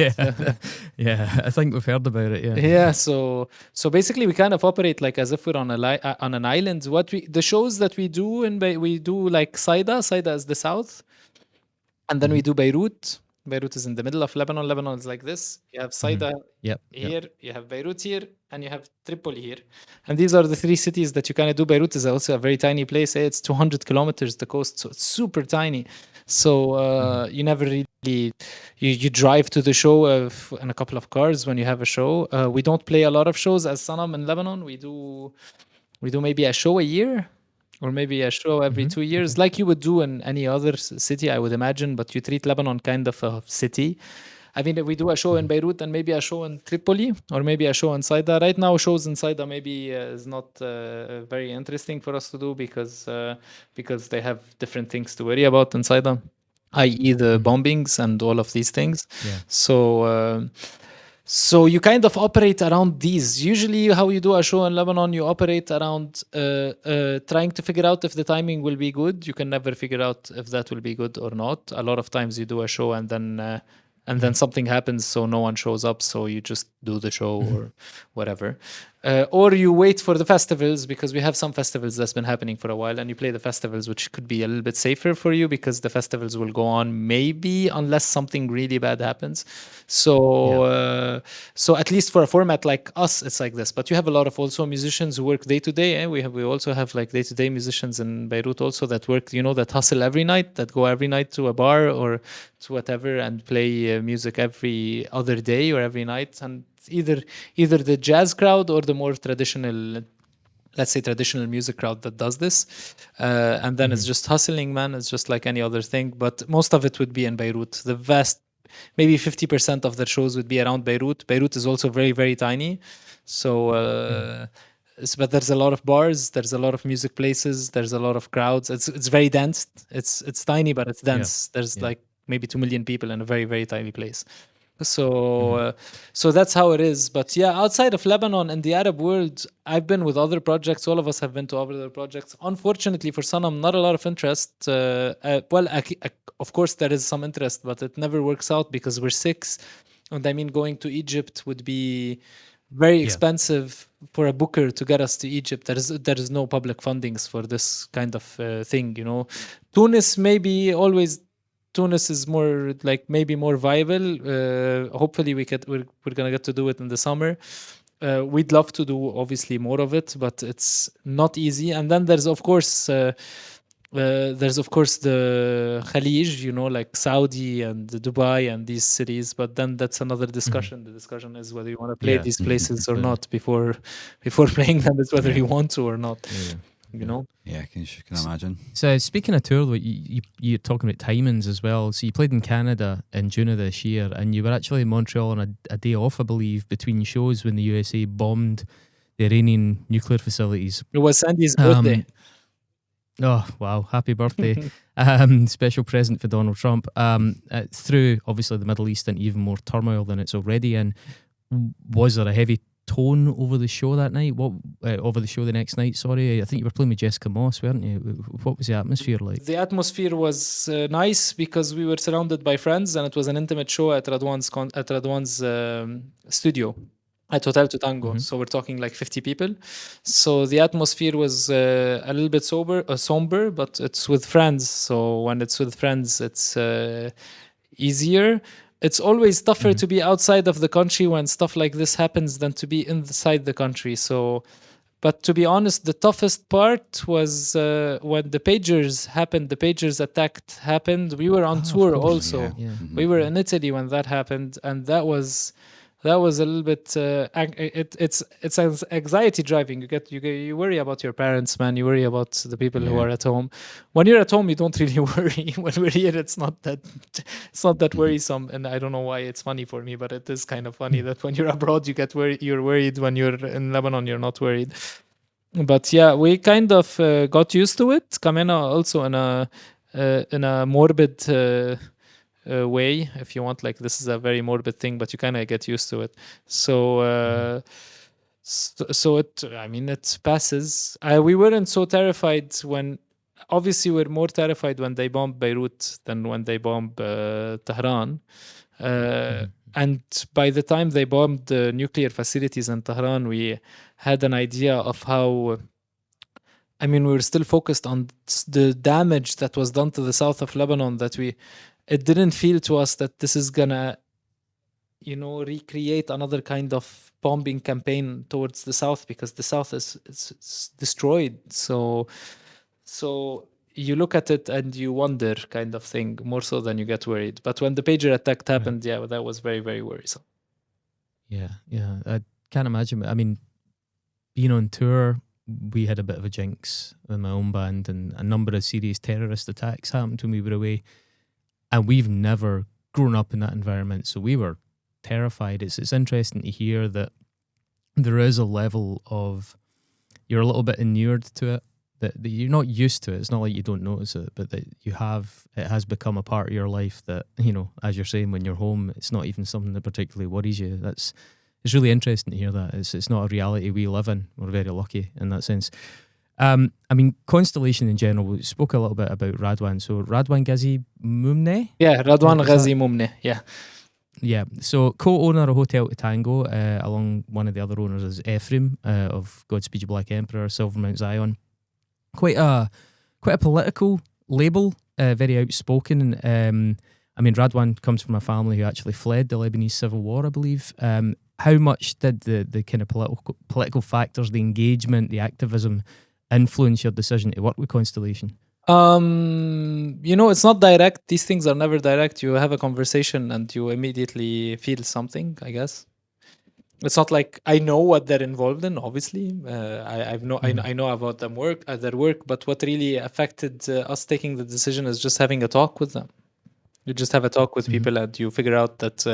Speaker 2: yeah, I think we've heard about it. Yeah,
Speaker 3: yeah. So basically, we kind of operate like as if we're on an island. The shows that we do we do like Saida. Saida is the south, and then we do Beirut. Beirut is in the middle of Lebanon. Lebanon is like this. You have Saida here, you have Beirut here, and you have Tripoli here. And these are the 3 cities that you kind of do. Beirut is also a very tiny place. It's 200 kilometers, the coast, so it's super tiny. So you never really, you drive to the show in a couple of cars when you have a show. We don't play a lot of shows as Sanam in Lebanon. We do maybe a show a year. or maybe a show every 2 years,
Speaker 2: Okay.
Speaker 3: like you would do in any other city, I would imagine. But you treat Lebanon kind of a city. I mean, we do a show in Beirut and maybe a show in Tripoli or maybe a show in Saida. Right now, shows in Saida maybe is not very interesting for us to do because they have different things to worry about in Saida, i.e. the bombings and all of these things.
Speaker 2: Yeah.
Speaker 3: So you kind of operate around these. Usually, how you do a show in Lebanon, you operate around trying to figure out if the timing will be good. You can never figure out if that will be good or not. A lot of times, you do a show and then something happens, so no one shows up. So you just do the show or whatever. Or you wait for the festivals, because we have some festivals that's been happening for a while, and you play the festivals, which could be a little bit safer for you because the festivals will go on maybe unless something really bad happens. So at least for a format like us, it's like this. But you have a lot of also musicians who work day to day. We also have like day to day musicians in Beirut also that work, that hustle every night, that go every night to a bar or to whatever and play music every other day or every night. And either the jazz crowd or the more traditional, let's say traditional music crowd that does this. And then it's just hustling, man. It's just like any other thing. But most of it would be in Beirut. The vast, maybe 50% of their shows would be around Beirut. Beirut is also very, very tiny. So, but there's a lot of bars, there's a lot of music places, there's a lot of crowds. It's very dense. It's tiny, but it's dense. There's like maybe 2 million people in a very, very tiny place. So that's how it is. But yeah, outside of Lebanon and the Arab world, I've been with other projects. All of us have been to other projects. Unfortunately for Sanam, not a lot of interest. Of course there is some interest, but it never works out because we're 6. And I mean, going to Egypt would be very expensive for a booker to get us to Egypt. There is no public fundings for this kind of thing, Tunis maybe always. Tunis is more like maybe more viable. Hopefully we're gonna get to do it in the summer. We'd love to do obviously more of it, but it's not easy. And then there's of course the Khalij, like Saudi and Dubai and these cities. But then that's another discussion. The discussion is whether you want to play these places or not before playing them. Is whether you want to or not.
Speaker 1: Yeah, can imagine.
Speaker 2: So speaking of tour, you're talking about timings as well. So you played in Canada in June of this year, and you were actually in Montreal on a day off, I believe, between shows when the USA bombed the Iranian nuclear facilities.
Speaker 3: It was Sandy's birthday.
Speaker 2: Oh, wow. Happy birthday. Special present for Donald Trump. Through, obviously, the Middle East and even more turmoil than it's already in, was there a heavy tone over the show that night? Over the show the next night? Sorry, I think you were playing with Jessica Moss, weren't you? What was the atmosphere like?
Speaker 3: The atmosphere was nice because we were surrounded by friends, and it was an intimate show at Radwan's studio at Hotel Tutango. So we're talking like 50 people. So the atmosphere was a little bit somber, but it's with friends. So when it's with friends, it's easier. It's always tougher to be outside of the country when stuff like this happens than to be inside the country. So, but to be honest, the toughest part was when the pagers happened. The pagers attack happened. We were on tour also.
Speaker 2: Yeah.
Speaker 3: We were in Italy when that happened, and that was a little bit. It's anxiety driving. You worry about your parents, man. You worry about the people who are at home. When you're at home, you don't really worry. When we're here, it's not that worrisome. And I don't know why it's funny for me, but it is kind of funny that when you're abroad, you're worried. When you're in Lebanon, you're not worried. But yeah, we kind of got used to it. Kamena also in a morbid. Way, if you want, like this is a very morbid thing, but you kind of get used to it. So it passes. We weren't so terrified when, obviously we're more terrified when they bombed Beirut than when they bombed Tehran. And by the time they bombed the nuclear facilities in Tehran, we had an idea of how, we were still focused on the damage that was done to the south of Lebanon, it didn't feel to us that this is gonna, recreate another kind of bombing campaign towards the south, because the south is destroyed. So you look at it and you wonder, kind of thing, more so than you get worried. But when the pager attack happened, that was very, very worrisome.
Speaker 2: Yeah, I can't imagine. I mean, being on tour, we had a bit of a jinx in my own band, and a number of serious terrorist attacks happened when we were away, and we've never grown up in that environment, so we were terrified. It's interesting to hear that there is a level of, you're a little bit inured to it, that you're not used to it. It's not like you don't notice it, but that it has become a part of your life that, as you're saying, when you're home, it's not even something that particularly worries you. It's really interesting to hear that. It's not a reality we live in. We're very lucky in that sense. Constellation in general, we spoke a little bit about Radwan. So Radwan Ghazi Mumne?
Speaker 3: Yeah, Radwan Ghazi Mumne, yeah.
Speaker 2: Yeah, so co-owner of Hotel Tango, along one of the other owners is Ephraim of Godspeed You Black Emperor, Silver Mount Zion. Quite a political label, very outspoken. Radwan comes from a family who actually fled the Lebanese civil war, I believe. How much did the kind of political factors, the engagement, the activism, influence your decision to work with Constellation?
Speaker 3: It's not direct. These things are never direct. You have a conversation and you immediately feel something, I guess. It's not like I know what they're involved in. Obviously, I know about their work. But what really affected us taking the decision is just having a talk with them. You just have a talk with people, and you figure out that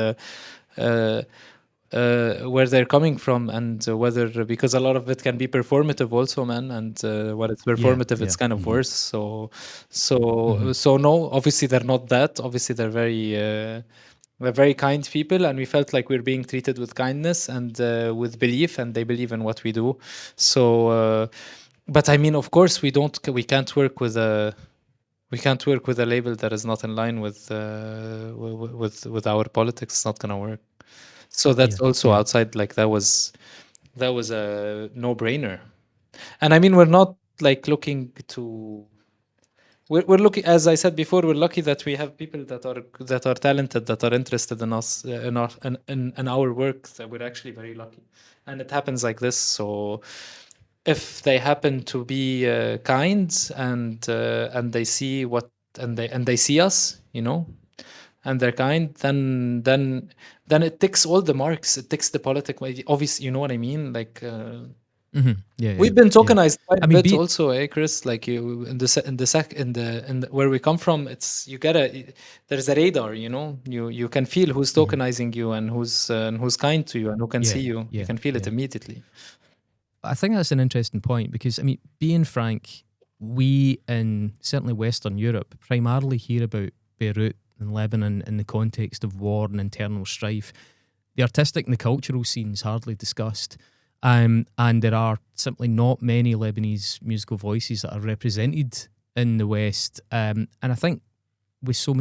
Speaker 3: where they're coming from, and whether, because a lot of it can be performative also, man. And when it's performative, it's kind of worse. So no, obviously they're not that. Obviously they're very kind people, and we felt like we're being treated with kindness and with belief, and they believe in what we do. So, but I mean, of course, we can't work with a label that is not in line with our politics. It's not gonna work. So that's also outside. Like that was a no-brainer. And I mean, we're not like looking to. We're looking, as I said before, we're lucky that we have people that are talented, that are interested in us, in our work. That we're actually very lucky, and it happens like this. So, if they happen to be kind and they see and they see us, and they're kind, then it ticks all the marks. It ticks the political. Obviously, you know what I mean, like. We've been tokenized quite a bit also, Chris. Like you in the where we come from, it's there's a radar, you can feel who's tokenizing you and who's kind to you and who can see you. You can feel it immediately.
Speaker 2: I think that's an interesting point because, being frank, we in certainly Western Europe primarily hear about Beirut and Lebanon in the context of war and internal strife. The artistic and the cultural scenes hardly discussed. And there are simply not many Lebanese musical voices that are represented in the West. And I think with so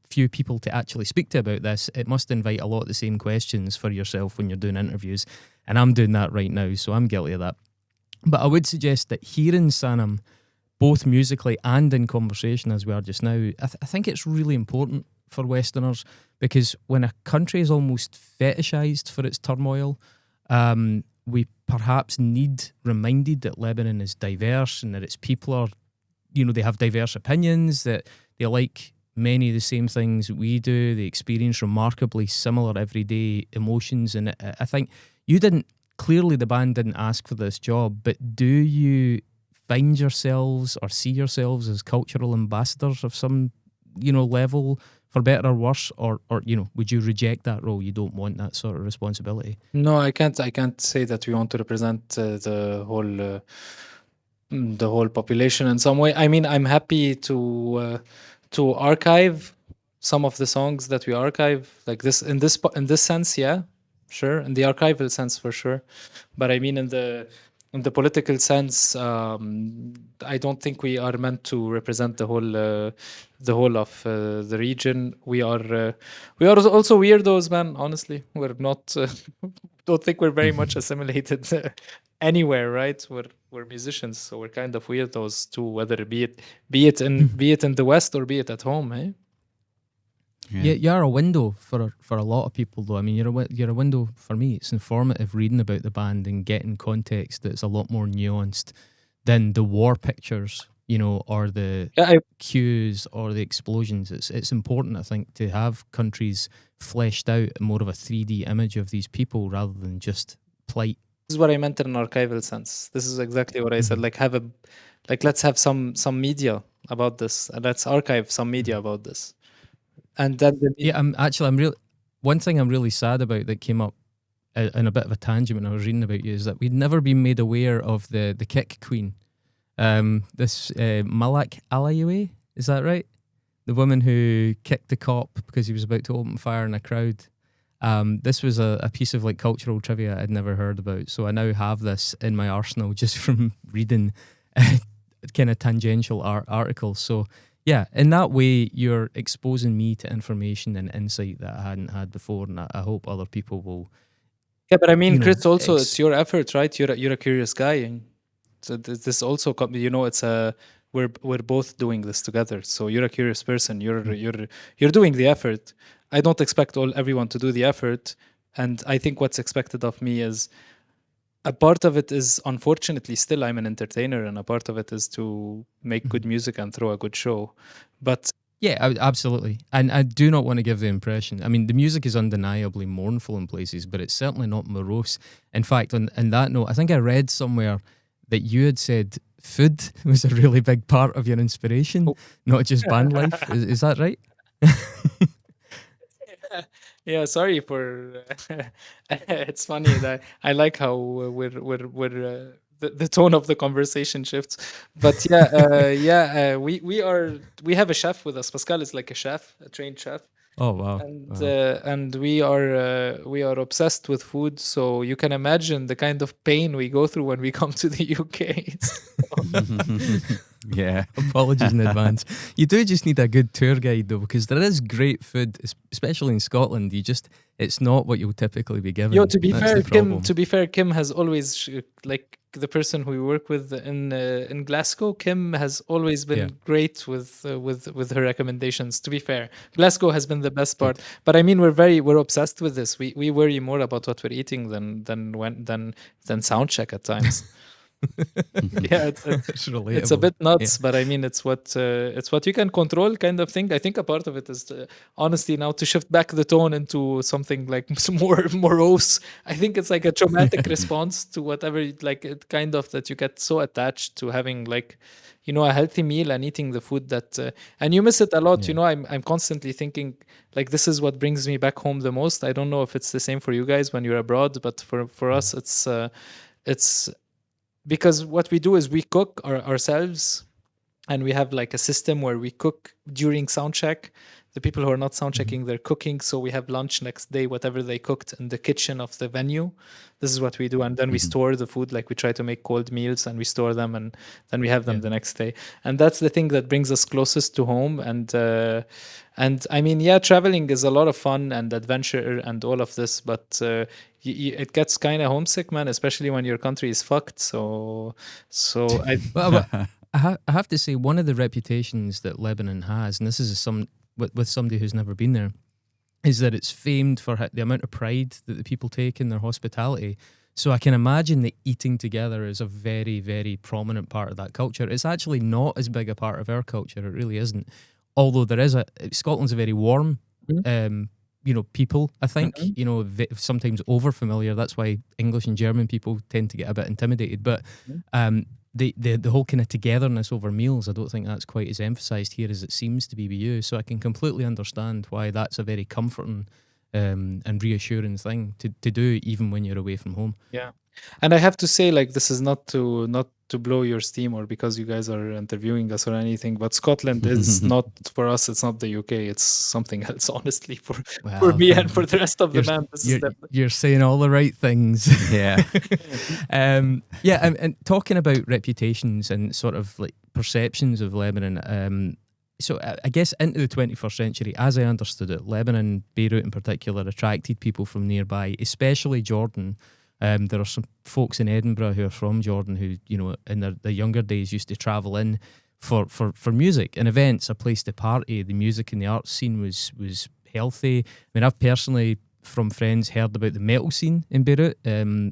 Speaker 2: few people to actually speak to about this, it must invite a lot of the same questions for yourself when you're doing interviews. And I'm doing that right now, so I'm guilty of that. But I would suggest that hearing Sanam, both musically and in conversation as we are just now, I think it's really important for Westerners, because when a country is almost fetishized for its turmoil, we perhaps need reminded that Lebanon is diverse and that its people are, they have diverse opinions, that they like many of the same things that we do, they experience remarkably similar everyday emotions. And I think clearly the band didn't ask for this job, but do you find yourselves or see yourselves as cultural ambassadors of some, level, for better or worse, or would you reject that role? You don't want that sort of responsibility?
Speaker 3: No, I can't say that we want to represent the whole population in some way. I mean, I'm happy to archive some of the songs that we archive, like this in this sense, yeah, sure, in the archival sense for sure. But I mean, in the political sense, I don't think we are meant to represent the whole of the region. We are also weirdos, man. Honestly, we're not. Don't think we're very much assimilated anywhere, right? We're musicians, so we're kind of weirdos too. Whether be it in the West or be it at home, eh?
Speaker 2: Yeah, you're a window for a lot of people, though. I mean, you're a window for me. It's informative reading about the band and getting context that's a lot more nuanced than the war pictures, or the cues or the explosions. It's important, I think, to have countries fleshed out in more of a 3D image of these people rather than just plight.
Speaker 3: is what I meant in an archival sense. This is exactly what I said. Like let's have some media about this, and let's archive some media about this. And then
Speaker 2: Yeah, I'm really. One thing I'm really sad about that came up in a bit of a tangent when I was reading about you is that we'd never been made aware of the kick queen. This Malak Alayoui, is that right? The woman who kicked the cop because he was about to open fire in a crowd. This was a piece of like cultural trivia I'd never heard about, so I now have this in my arsenal just from reading kind of tangential articles. So yeah, in that way, you're exposing me to information and insight that I hadn't had before, and I hope other people will.
Speaker 3: Yeah, but I mean,
Speaker 2: you know,
Speaker 3: Chris, also it's your effort, right? You're a curious guy, and so this also it's a we're both doing this together. So you're a curious person. You're doing the effort. I don't expect everyone to do the effort, and I think what's expected of me is a part of it is, unfortunately, still I'm an entertainer, and a part of it is to make good music and throw a good show. But
Speaker 2: yeah, absolutely. And I do not want to give the impression. I mean, the music is undeniably mournful in places, but it's certainly not morose. In fact, on that note, I think I read somewhere that you had said food was a really big part of your inspiration, not just band life. Is that right?
Speaker 3: yeah, sorry for. It's funny that I like how the tone of the conversation shifts, but yeah, we have a chef with us. Pascal is like a chef, a trained chef,
Speaker 2: Oh wow!
Speaker 3: and we are obsessed with food. So you can imagine the kind of pain we go through when we come to the UK.
Speaker 1: Yeah.
Speaker 2: Apologies in advance. You do just need a good tour guide though, because there is great food, especially in Scotland. It's not what you'll typically be given.
Speaker 3: Yo, to be
Speaker 2: That's
Speaker 3: fair,
Speaker 2: the problem.
Speaker 3: Kim has always like the person who we work with in Glasgow. Kim has always been great with her recommendations. To be fair, Glasgow has been the best part. But I mean, we're obsessed with this. We worry more about what we're eating than sound check at times. Yeah, it's a bit nuts, but I mean, it's what you can control, kind of thing. I think a part of it is honestly now to shift back the tone into something like more morose. I think it's like a traumatic response to whatever, like it kind of that you get so attached to having like, a healthy meal and eating the food that and you miss it a lot. I'm constantly thinking like this is what brings me back home the most. I don't know if it's the same for you guys when you're abroad, but for us it's because what we do is we cook ourselves, and we have like a system where we cook during sound check. The people who are not sound checking, they're cooking, so we have lunch next day, whatever they cooked in the kitchen of the venue. This is what we do, and then we store the food. Like we try to make cold meals and we store them, and then we have them the next day. And that's the thing that brings us closest to home. And I mean, yeah, traveling is a lot of fun and adventure and all of this, but it gets kind of homesick, man, especially when your country is fucked. So I.
Speaker 2: Well, I have to say, one of the reputations that Lebanon has, and this is with somebody who's never been there, is that it's famed for the amount of pride that the people take in their hospitality. So I can imagine that eating together is a very, very prominent part of that culture. It's actually not as big a part of our culture. It really isn't. Although Scotland's a very warm, people, I think, sometimes over familiar. That's why English and German people tend to get a bit intimidated. But the whole kind of togetherness over meals, I don't think that's quite as emphasised here as it seems to be with you. So I can completely understand why that's a very comforting and reassuring thing to do, even when you're away from home.
Speaker 3: Yeah. And I have to say, like, this is not to blow your steam or because you guys are interviewing us or anything, but Scotland is not for us. It's not the UK. It's something else, honestly, for me and for the rest of the band.
Speaker 2: You're saying all the right things.
Speaker 1: Yeah.
Speaker 2: And talking about reputations and sort of like perceptions of Lebanon. So I guess into the 21st century, as I understood it, Lebanon, Beirut in particular, attracted people from nearby, especially Jordan. There are some folks in Edinburgh who are from Jordan who, in their younger days used to travel in for music and events, a place to party. The music and the arts scene was healthy. I mean, I've personally, from friends, heard about the metal scene in Beirut,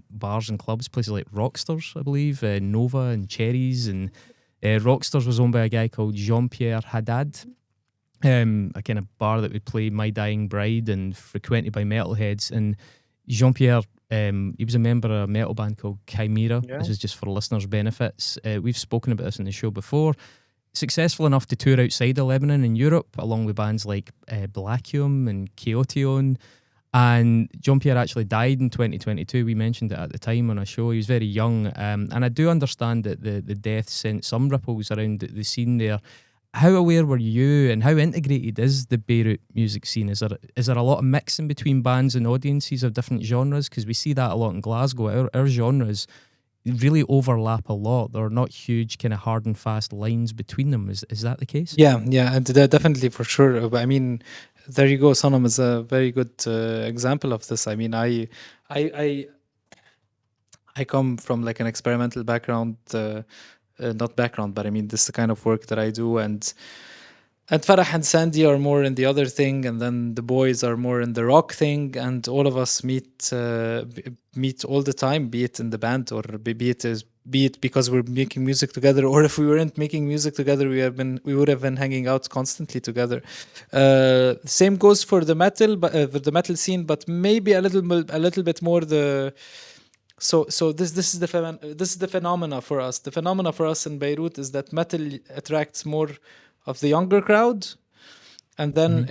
Speaker 2: bars and clubs, places like Rockstars, I believe, Nova and Cherries. And Rockstars was owned by a guy called Jean-Pierre Haddad, a kind of bar that would play My Dying Bride and frequented by metalheads. And Jean-Pierre He was a member of a metal band called Chimera.
Speaker 3: Yeah.
Speaker 2: This is just for listeners' benefits. We've spoken about this in the show before. Successful enough to tour outside of Lebanon and Europe, along with bands like Blacium and Chaotion. And Jean-Pierre actually died in 2022. We mentioned it at the time on a show. He was very young. And I do understand that the death sent some ripples around the scene there. How aware were you, and how integrated is the Beirut music scene? Is there a lot of mixing between bands and audiences of different genres? Because we see that a lot in Glasgow. Our genres really overlap a lot. There are not huge kind of hard and fast lines between them. Is that the case?
Speaker 3: Yeah, and definitely, for sure. I mean, there you go. Sanam is a very good example of this. I mean, I come from like an experimental background, not background, but I mean, this is the kind of work that I do, and Farah and Sandy are more in the other thing, and then the boys are more in the rock thing, and all of us meet all the time, be it in the band or be it because we're making music together, or if we weren't making music together, we would have been hanging out constantly together. Same goes for the metal, but for the metal scene, but maybe a little bit more the. So this is the phenomena for us. The phenomena for us in Beirut is that metal attracts more of the younger crowd, and then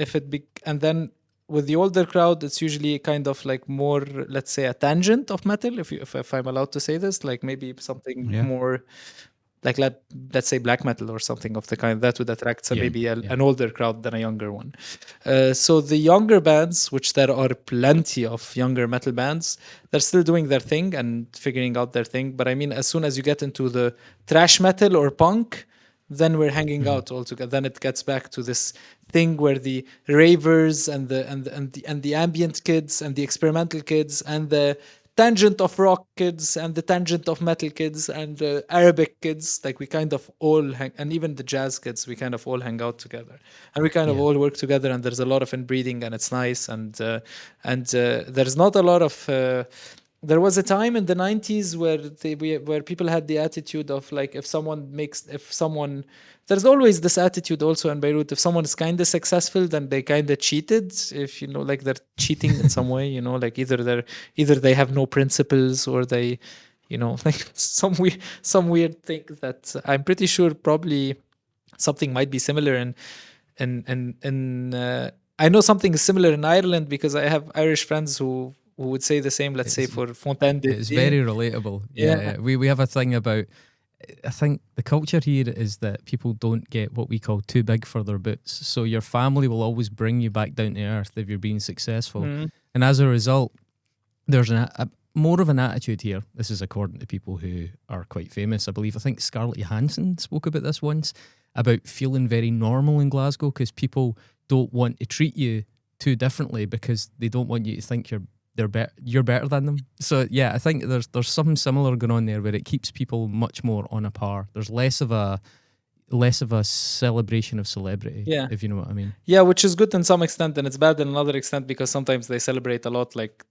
Speaker 3: and then with the older crowd, it's usually kind of like more, let's say, a tangent of metal, if I'm allowed to say this, like maybe something more like let's say black metal or something of the kind that would attract maybe an older crowd than a younger one. So the younger bands, which there are plenty of younger metal bands, they're still doing their thing and figuring out their thing. But I mean, as soon as you get into the thrash metal or punk, then we're hanging out all together. Then it gets back to this thing where the ravers and the ambient kids and the experimental kids and the tangent of rock kids and the tangent of metal kids and Arabic kids, like we kind of all hang, and even the jazz kids, we kind of all hang out together, and we kind of all work together, and there's a lot of inbreeding, and it's nice, and there's not a lot of. There was a time in the 90s where people had the attitude of like, if someone there's always this attitude also in Beirut, if someone is kind of successful, then they kind of cheated, if like they're cheating in some way, like either they have no principles, or they, like some weird thing that I'm pretty sure probably something might be similar in I know something is similar in Ireland, because I have Irish friends who would say the same, let's say, for Fontaine.
Speaker 2: It's very relatable. Yeah. We have a thing about, I think the culture here is that people don't get what we call too big for their boots. So your family will always bring you back down to earth if you're being successful. And as a result, there's a more of an attitude here. This is according to people who are quite famous, I believe. I think Scarlett Johansson spoke about this once, about feeling very normal in Glasgow, because people don't want to treat you too differently, because they don't want you to think you're better than them. So yeah, I think there's something similar going on there, where it keeps people much more on a par. There's less of a celebration of celebrity, if you know what I mean. Yeah,
Speaker 3: which is good in some extent, and it's bad in another extent, because sometimes they celebrate a lot, like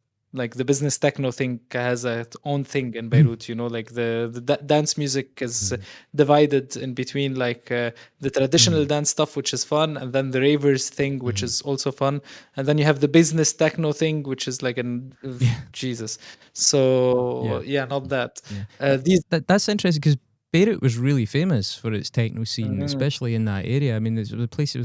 Speaker 3: the business techno thing has its own thing in Beirut, like the dance music is divided in between, like the traditional dance stuff, which is fun, and then the ravers thing, which is also fun, and then you have the business techno thing, which is like Jesus. So not that.
Speaker 2: That's interesting, because Beirut was really famous for its techno scene, especially in that area. I mean, there was a place.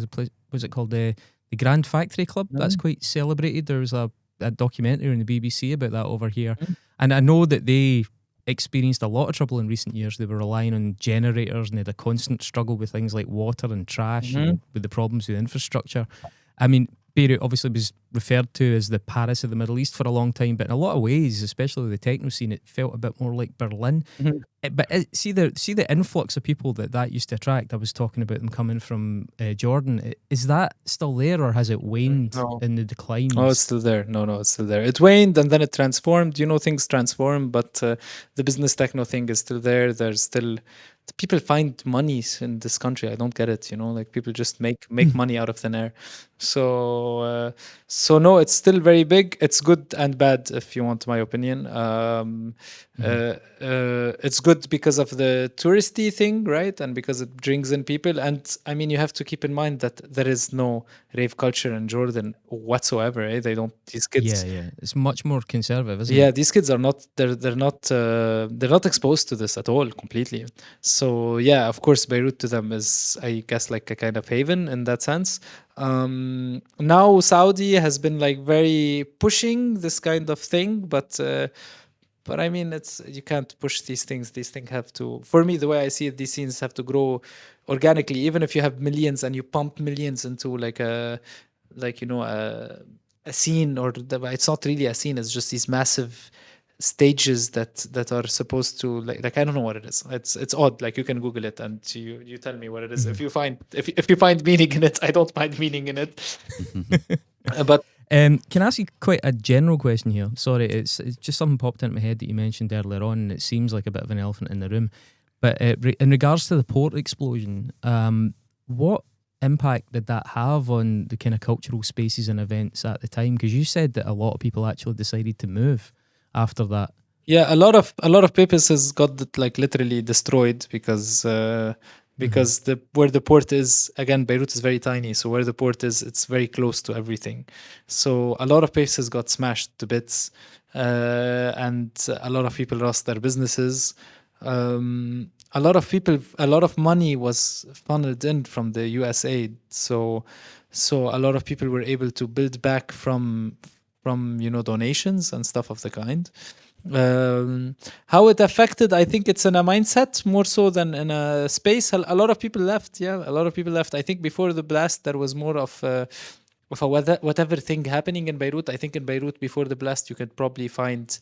Speaker 2: Was it called the Grand Factory Club? That's quite celebrated. There was a documentary on the BBC about that over here, and I know that they experienced a lot of trouble in recent years. They were relying on generators, and they had a constant struggle with things like water and trash, and with the problems with infrastructure. I mean, Beirut obviously was referred to as the Paris of the Middle East for a long time, but in a lot of ways, especially the techno scene, it felt a bit more like Berlin. But see the influx of people that used to attract. I was talking about them coming from Jordan. Is that still there, or has it waned in the decline?
Speaker 3: Oh, it's still there. No, it's still there. It waned, and then it transformed. Things transform, but the business techno thing is still there. There's still people find money in this country. I don't get it, like people just make money out of thin air. So no, it's still very big. It's good and bad, if you want my opinion. It's good because of the touristy thing, right? And because it brings in people. And I mean, you have to keep in mind that there is no rave culture in Jordan whatsoever. They don't. These kids.
Speaker 2: Yeah. It's much more conservative, isn't
Speaker 3: Yeah,
Speaker 2: it?
Speaker 3: these kids are not. They're not exposed to this at all, completely. So yeah, of course, Beirut to them is, I guess, like a kind of haven in that sense. Now Saudi has been like very pushing this kind of thing, but I mean, you can't push these things. These things have to, for me, the way I see it, these scenes have to grow organically. Even if you have millions and you pump millions into like a scene, it's not really a scene. It's just these massive stages that are supposed to like I don't know what it is. It's odd. Like you can Google it and you tell me what it is. If you find meaning in it, I don't find meaning in it. But
Speaker 2: Can I ask you quite a general question here? Sorry, it's just something popped into my head that you mentioned earlier on, and it seems like a bit of an elephant in the room. But in regards to the port explosion, what impact did that have on the kind of cultural spaces and events at the time? Because you said that a lot of people actually decided to move after that.
Speaker 3: yeah, a lot of places got like literally destroyed because where the port is, again, Beirut is very tiny, so where the port is, it's very close to everything. So a lot of places got smashed to bits, and a lot of people lost their businesses. A lot of money was funneled in from the USA, so a lot of people were able to build back from donations and stuff of the kind. How it affected, I think it's in a mindset more so than in a space. A lot of people left. Yeah, a lot of people left. I think before the blast there was more of a whatever thing happening in Beirut. I think in Beirut before the blast you could probably find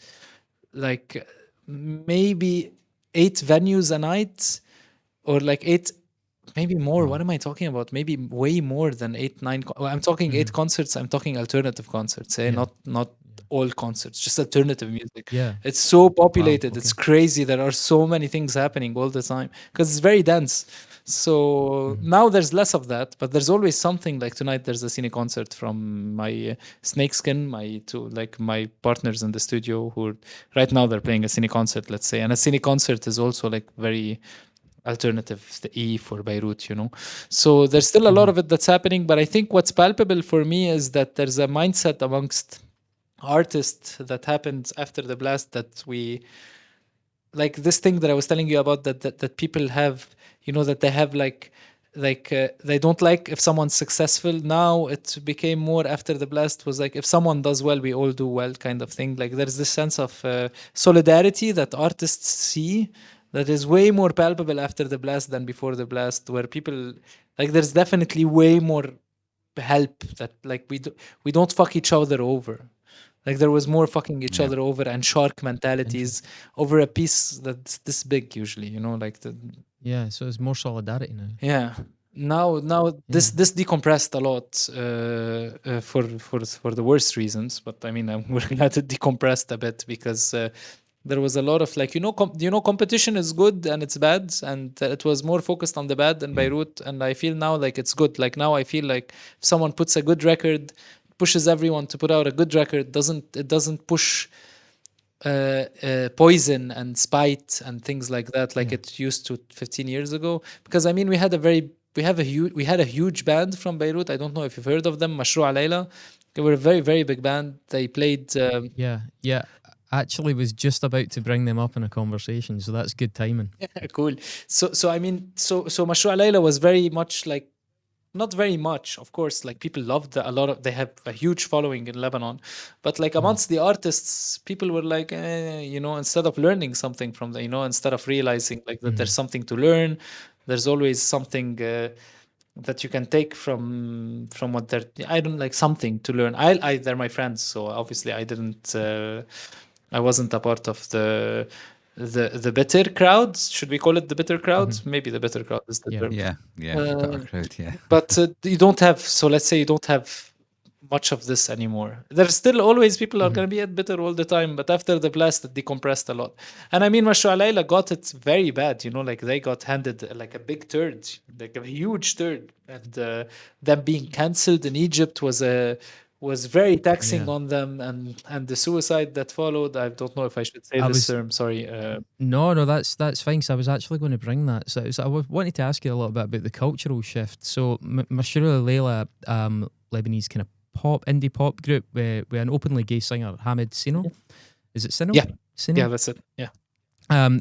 Speaker 3: like maybe 8 venues a night, or like 8, maybe more. What am I talking about? Maybe way more than 8, 9. I'm talking 8 concerts. I'm talking alternative concerts, not all concerts, just alternative music.
Speaker 2: Yeah.
Speaker 3: It's so populated.
Speaker 2: okay.
Speaker 3: It's crazy. There are so many things happening all the time because it's very dense. So now there's less of that, but there's always something. Like tonight, there's a cine concert from my Snakeskin, my partners in the studio who right now they're playing a cine concert, let's say, and a cine concert is also like very alternative, the E for Beirut, So there's still a lot of it that's happening, but I think what's palpable for me is that there's a mindset amongst artists that happened after the blast that we like this thing that I was telling you about that people have, that they have they don't like if someone's successful. Now it became more after the blast was like if someone does well, we all do well kind of thing. Like there's this sense of solidarity that artists see that is way more palpable after the blast than before the blast, where people like there's definitely way more help that like we don't fuck each other over. Like there was more fucking each other over and shark mentalities over a piece that's this big usually, like the
Speaker 2: Yeah, so it's more solidarity now.
Speaker 3: yeah. Now this decompressed a lot for the worst reasons, but I mean we're glad it decompressed a bit because there was a lot of like competition is good and it's bad, and it was more focused on the bad in Beirut, and I feel now like it's good. Like now I feel like if someone puts a good record, pushes everyone to put out a good record, doesn't push poison and spite and things like that like it used to 15 years ago. Because I mean we had a huge band from Beirut. I don't know if you've heard of them, Mashru'a Layla. They were a very, very big band. They played
Speaker 2: yeah. Actually was just about to bring them up in a conversation, so that's good timing.
Speaker 3: Cool. So I mean so Mashru'a Layla was very much like, not very much, of course, like people loved they have a huge following in Lebanon, but like amongst the artists, people were like instead of learning something from instead of realizing like that there's something to learn, there's always something that you can take from what they're, I don't like something to learn. They're my friends, so obviously I wasn't a part of the bitter crowd. Should we call it the bitter crowd? Maybe the bitter crowd is the term.
Speaker 1: Yeah, better crowd, yeah.
Speaker 3: But you don't have, so let's say you don't have much of this anymore. There's still always people are going to be bitter all the time, but after the blast, it decompressed a lot. And I mean, Mashru Alayla got it very bad, like they got handed like a big turd, like a huge turd. And them being cancelled in Egypt was very taxing on them, and the suicide that followed. I don't know if I should say this term. Sorry.
Speaker 2: No, that's fine. So I was actually going to bring that. So I wanted to ask you a little bit about the cultural shift. So Mashru Alayla, Lebanese kind of indie pop group with an openly gay singer, Hamid Sino. Is it Sino?
Speaker 3: Yeah.
Speaker 2: Sino?
Speaker 3: Yeah, that's it. Yeah.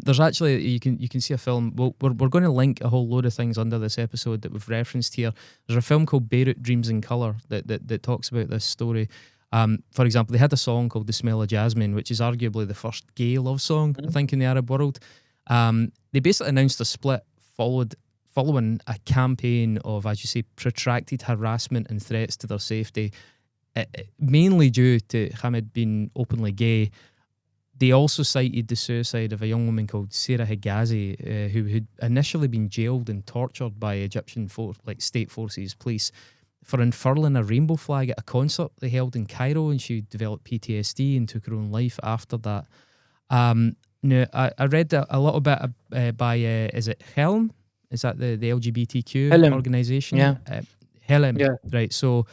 Speaker 2: There's actually you can see a film. We're going to link a whole load of things under this episode that we've referenced here. There's a film called Beirut Dreams in Colour that talks about this story. For example, they had a song called The Smell of Jasmine, which is arguably the first gay love song, I think, in the Arab world. They basically announced a split following a campaign of, as you say, protracted harassment and threats to their safety, mainly due to Hamid being openly gay. They also cited the suicide of a young woman called Sarah Higazi, who had initially been jailed and tortured by Egyptian state forces, police, for unfurling a rainbow flag at a concert they held in Cairo, and she developed PTSD and took her own life after that. Now, I read a little bit by, is it Helm? Is that the LGBTQ
Speaker 3: Helm
Speaker 2: organisation?
Speaker 3: Yeah.
Speaker 2: Helm,
Speaker 3: Yeah.
Speaker 2: right. So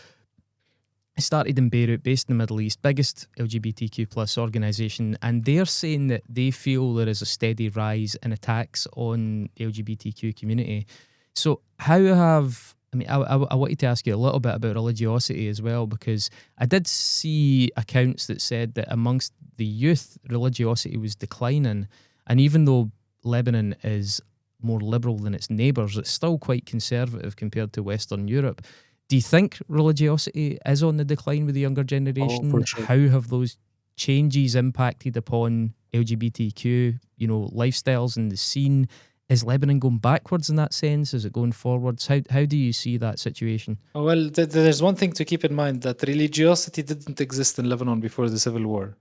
Speaker 2: it started in Beirut, based in the Middle East, biggest LGBTQ plus organisation, and they're saying that they feel there is a steady rise in attacks on the LGBTQ community. So how have... I wanted to ask you a little bit about religiosity as well, because I did see accounts that said that amongst the youth, religiosity was declining. And even though Lebanon is more liberal than its neighbours, it's still quite conservative compared to Western Europe. Do you think religiosity is on the decline with the younger generation?
Speaker 3: For sure.
Speaker 2: How have those changes impacted upon LGBTQ, lifestyles in the scene? Is Lebanon going backwards in that sense? Is it going forwards? How do you see that situation?
Speaker 3: Well, there's one thing to keep in mind, that religiosity didn't exist in Lebanon before the civil war.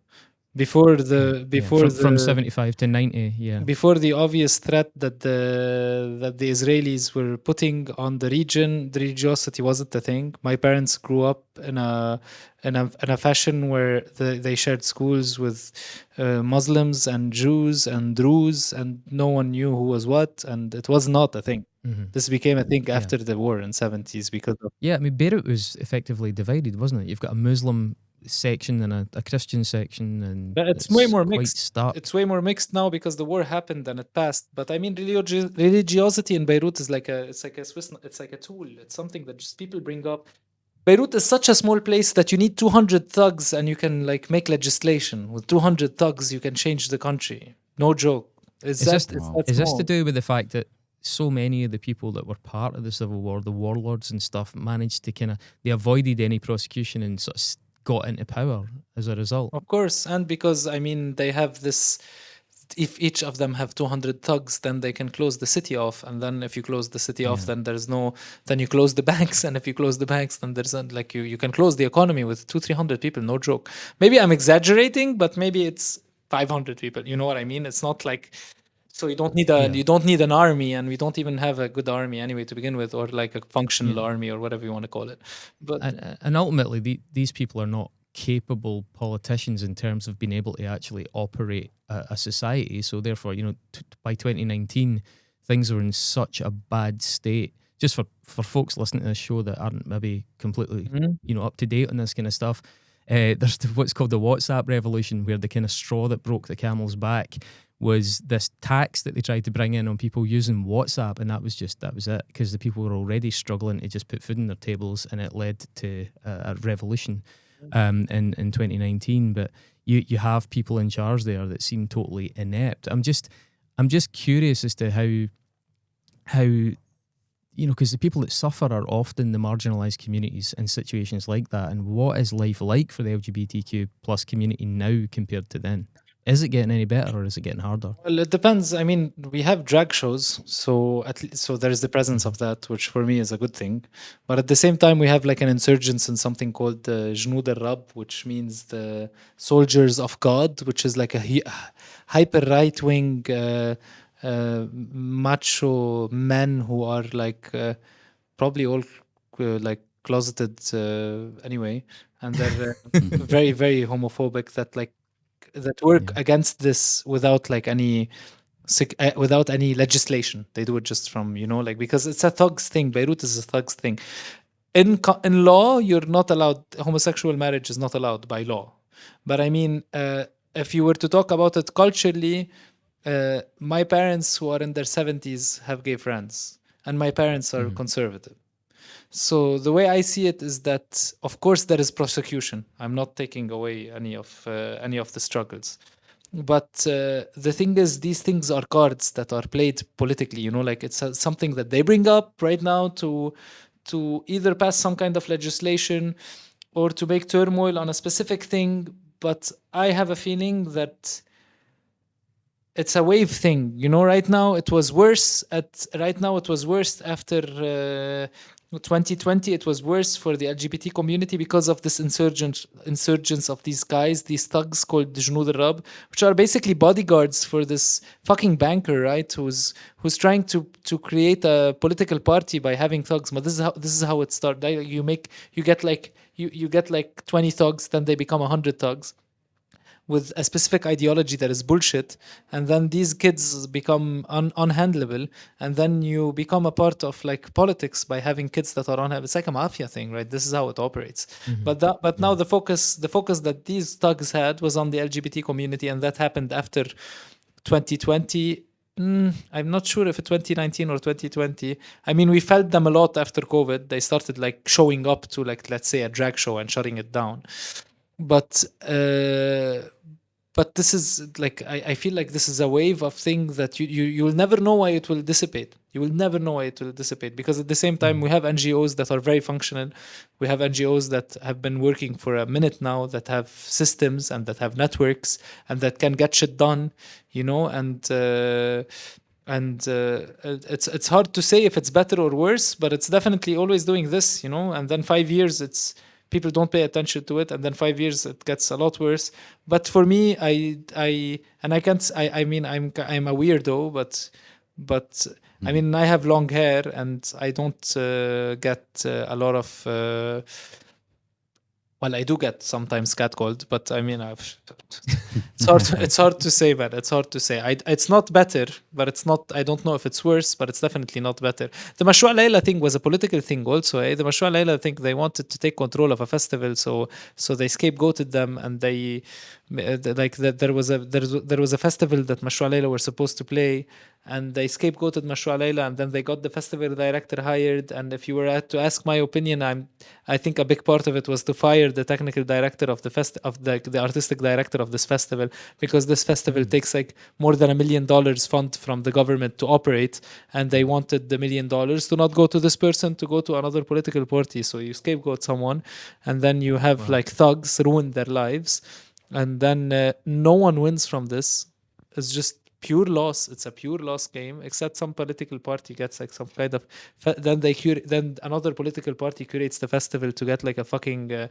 Speaker 3: From
Speaker 2: 75 to 90, yeah.
Speaker 3: Before the obvious threat that the Israelis were putting on the region, the religiosity wasn't a thing. My parents grew up in a fashion where they shared schools with Muslims and Jews and Druze, and no one knew who was what, and it was not a thing. This became a thing after the war in 70s because of...
Speaker 2: Yeah, Beirut was effectively divided, wasn't it? You've got a Muslim section and a Christian section, and
Speaker 3: but it's way more mixed.
Speaker 2: Stark.
Speaker 3: It's way more mixed now because the war happened and it passed. But I mean, religiosity in Beirut is like a tool. It's something that just people bring up. Beirut is such a small place that you need 200 thugs and you can make legislation. With 200 thugs, you can change the country. No joke. Is this
Speaker 2: to do with the fact that so many of the people that were part of the civil war, the warlords and stuff, managed to they avoided any prosecution and sort of got into power as a result?
Speaker 3: Of course, and because they have this, if each of them have 200 thugs, then they can close the city off, and then if you close the city off, then then you close the banks, and if you close the banks, then there's you can close the economy with 200-300 people. No joke. Maybe I'm exaggerating, but maybe it's 500 people. You know what I mean? It's not like... So you don't need an army, and we don't even have a good army anyway to begin with, or like a functional army or whatever you want to call it. But
Speaker 2: and ultimately, these people are not capable politicians in terms of being able to actually operate a society. So therefore, by 2019, things are in such a bad state. Just for folks listening to this show that aren't maybe completely up to date on this kind of stuff. There's what's called the WhatsApp revolution, where the kind of straw that broke the camel's back was this tax that they tried to bring in on people using WhatsApp, and that was it, because the people were already struggling to just put food on their tables, and it led to a revolution in 2019. But you have people in charge there that seem totally inept. I'm just curious as to how because the people that suffer are often the marginalised communities in situations like that, and what is life like for the LGBTQ plus community now compared to then? Is it getting any better, or is it getting harder?
Speaker 3: Well, it depends. I mean, we have drag shows, so there is the presence of that, which for me is a good thing. But at the same time, we have like an insurgence in something called the Jnud al-Rab, which means the soldiers of God, which is like a hyper right-wing macho men who are like probably all like closeted anyway, and they're very, very homophobic that work against this without like any without any legislation. They do it just from because it's a thugs thing. Beirut is a thugs thing. In law, you're not allowed. Homosexual marriage is not allowed by law. But I mean, if you were to talk about it culturally, my parents who are in their 70s have gay friends, and my parents are conservative. So the way I see it is that, of course, there is prosecution. I'm not taking away any of the struggles, but the thing is, these things are cards that are played politically. Like it's something that they bring up right now to either pass some kind of legislation or to make turmoil on a specific thing. But I have a feeling that it's a wave thing. Right now it was worse after 2020. It was worse for the LGBT community because of this insurgence of these guys, these thugs called Junood al-Rab, which are basically bodyguards for this fucking banker, right? Who's trying to create a political party by having thugs. But this is how it started. You get like 20 thugs, then they become 100 thugs with a specific ideology that is bullshit, and then these kids become unhandleable, and then you become a part of like politics by having kids that are unhandleable. It's like a mafia thing, right? This is how it operates. But now the focus that these thugs had was on the LGBT community, and that happened after 2020. I'm not sure if it's 2019 or 2020. I mean, we felt them a lot after COVID. They started like showing up to like, let's say, a drag show and shutting it down. But this is like, I feel like this is a wave of things that you will never know why it will dissipate. You will never know why it will dissipate, because at the same time we have NGOs that are very functional. We have NGOs that have been working for a minute now, that have systems and that have networks and that can get shit done, and it's hard to say if it's better or worse, but it's definitely always doing this, and then 5 years people don't pay attention to it, and then 5 years it gets a lot worse. But for me, I'm a weirdo, but I mean, I have long hair and I don't get a lot of well, I do get sometimes catcalled, but I mean, it's hard to say, man. It's hard to say. It's not better, but it's not. I don't know if it's worse, but it's definitely not better. The Mashru' Layla thing was a political thing, also. The Mashru' Layla thing, they wanted to take control of a festival, so they scapegoated them, and they there was a festival that Mashru' Layla were supposed to play, and they scapegoated Mashru' Layla, and then they got the festival director hired. And if you were to ask my opinion, I think a big part of it was to fire the technical director of the artistic director of this festival, because this festival takes like more than $1 million fund from the government to operate, and they wanted the $1 million to not go to this person, to go to another political party. So you scapegoat someone, and then you have like thugs ruin their lives, and then no one wins from this. It's just pure loss. It's a pure loss game, except some political party gets like some kind of then another political party curates the festival to get like a fucking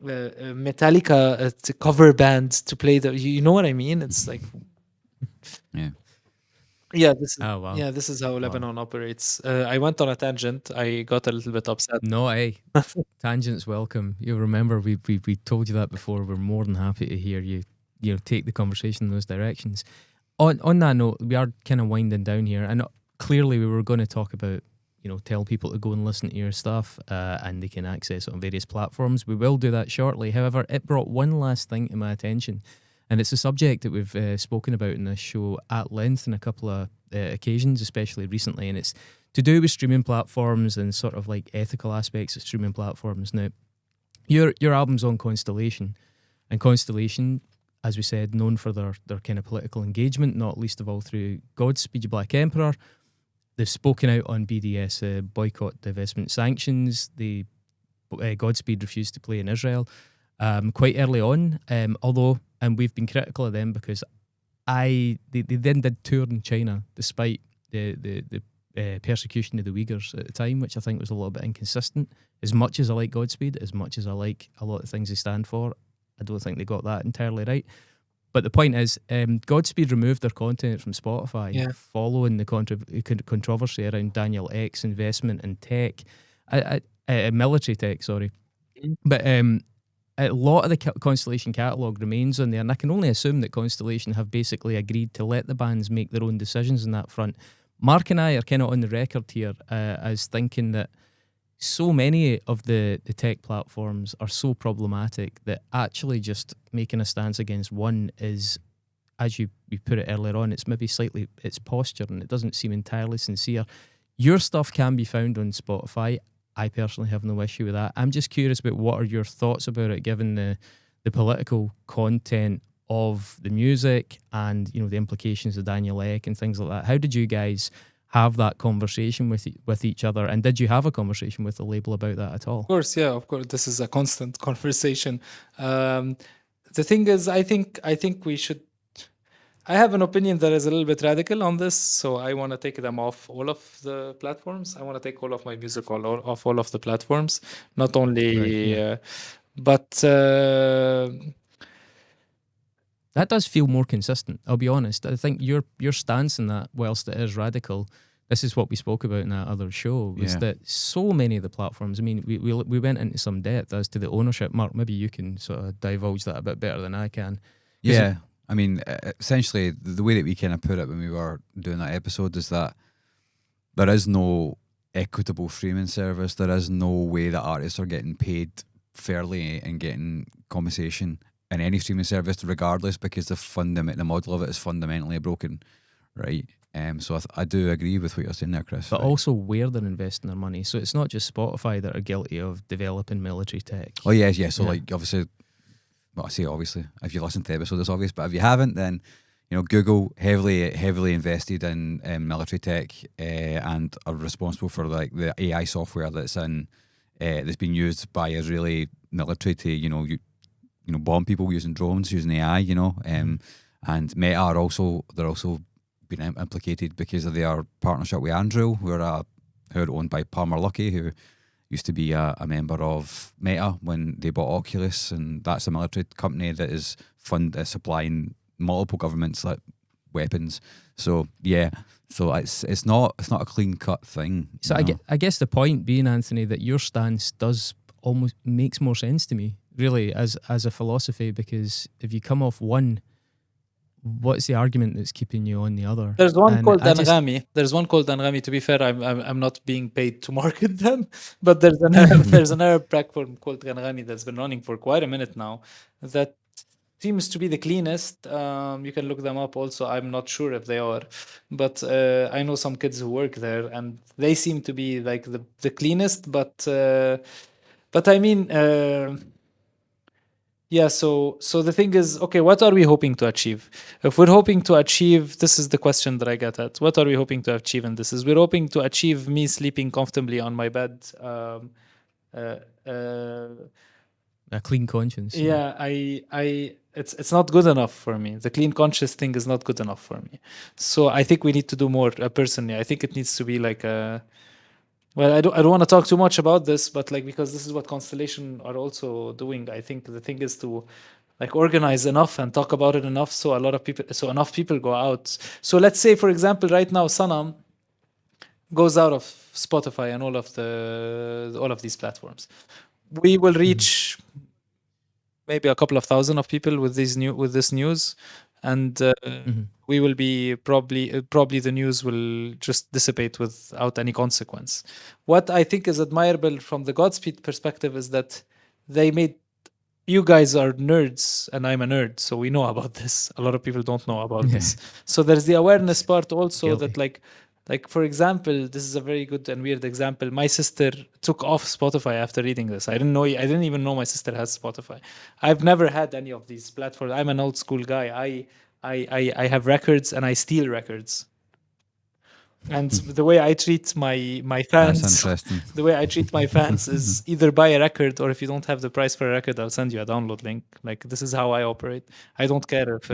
Speaker 3: Metallica cover band to play you know what I mean? It's like this is how Lebanon operates. I went on a tangent. I got a little bit upset.
Speaker 2: No, tangents welcome. You'll remember we told you that before. We're more than happy to hear you take the conversation in those directions. On that note, we are kind of winding down here, and clearly we were going to talk about, tell people to go and listen to your stuff, and they can access it on various platforms. We will do that shortly. However, it brought one last thing to my attention, and it's a subject that we've spoken about in this show at length on a couple of occasions, especially recently, and it's to do with streaming platforms and sort of like ethical aspects of streaming platforms. Now, your album's on Constellation, and Constellation, as we said, known for their kind of political engagement, not least of all through Godspeed You Black Emperor. They've spoken out on BDS boycott, divestment, sanctions. Godspeed refused to play in Israel quite early on, although, and we've been critical of them because they then did tour in China despite the persecution of the Uyghurs at the time, which I think was a little bit inconsistent. As much as I like Godspeed, as much as I like a lot of things they stand for, I don't think they got that entirely right. But the point is, Godspeed removed their content from Spotify following the controversy around Daniel Ek's investment in tech. military tech, sorry.
Speaker 3: Mhm.
Speaker 2: But a lot of the Constellation catalogue remains on there, and I can only assume that Constellation have basically agreed to let the bands make their own decisions on that front. Mark and I are kind of on the record here as thinking that so many of the tech platforms are so problematic that actually just making a stance against one is, as you put it earlier on, it's maybe slightly, it's posture and it doesn't seem entirely sincere. Your stuff can be found on Spotify. I personally have no issue with that. I'm just curious about what are your thoughts about it, given the political content of the music and, you know, the implications of Daniel Ek and things like that. How did you guys have that conversation with each other, and did you have a conversation with the label about that at all?
Speaker 3: Of course, yeah, of course. This is a constant conversation. The thing is, I think we should. I have an opinion that is a little bit radical on this, so I want to take them off all of the platforms. I want to take all of my music off all of the platforms, not only.
Speaker 2: Right, yeah.
Speaker 3: But
Speaker 2: that does feel more consistent. I'll be honest. I think your stance in that, whilst it is radical, this is what we spoke about in that other show, was that so many of the platforms, I mean, we went into some depth as to the ownership. Mark, maybe you can sort of divulge that a bit better than I can.
Speaker 1: Yeah. I mean, essentially, the way that we kind of put it when we were doing that episode is that there is no equitable streaming service. There is no way that artists are getting paid fairly and getting compensation in any streaming service, regardless, because the model of it is fundamentally broken, right? So I do agree with what you're saying there, Chris.
Speaker 2: But
Speaker 1: right?
Speaker 2: also where they're investing their money. So it's not just Spotify that are guilty of developing military tech.
Speaker 1: Oh yes, yeah. So like obviously. Well, I say obviously, if you listen to the episode, it's obvious. But if you haven't, then Google heavily invested in military tech and are responsible for like the AI software that's been used by Israeli military to bomb people using drones, using AI. And Meta are also been implicated because of their partnership with Andrew, who are owned by Palmer Luckey, who used to be a member of Meta when they bought Oculus, and that's a military company that is supplying multiple governments like weapons. So yeah, so it's not a clean cut thing.
Speaker 2: So I guess the point being, Anthony, that your stance does almost makes more sense to me, really, as a philosophy, because if you come off one, what's the argument that's keeping you on the other?
Speaker 3: There's one called Anghami. To be fair, I'm not being paid to market them, but there's an Arab platform called Anghami that's been running for quite a minute now. That seems to be the cleanest. You can look them up also. I'm not sure if they are, but I know some kids who work there, and they seem to be like the cleanest. But I mean. Yeah, so the thing is, okay, what are we hoping to achieve? If we're hoping to achieve, this is the question that I get at. What are we hoping to achieve in this? We're hoping to achieve me sleeping comfortably on my bed.
Speaker 2: A clean conscience.
Speaker 3: Yeah, it's not good enough for me. The clean conscious thing is not good enough for me. So I think we need to do more. Personally, I think it needs to be like a. Well, I don't want to talk too much about this, but like because this is what Constellation are also doing. I think the thing is to like organize enough and talk about it enough so enough people go out. So let's say, for example, right now Sanam goes out of Spotify and all of these platforms. We will reach maybe a couple of thousand of people with this news, and we will be probably the news will just dissipate without any consequence. What I think is admirable from the Godspeed perspective is that they made. You guys are nerds and I'm a nerd, so we know about this. A lot of people don't know about this. So there's the awareness part also. Guilty. That like for example, this is a very good and weird example. My sister took off Spotify after reading this. I didn't even know my sister has Spotify. I've never had any of these platforms. I'm an old school guy. I have records and I steal records. And the way I treat my fans,
Speaker 1: that's interesting.
Speaker 3: The way I treat my fans is either buy a record, or if you don't have the price for a record, I'll send you a download link. Like this is how I operate. I don't care if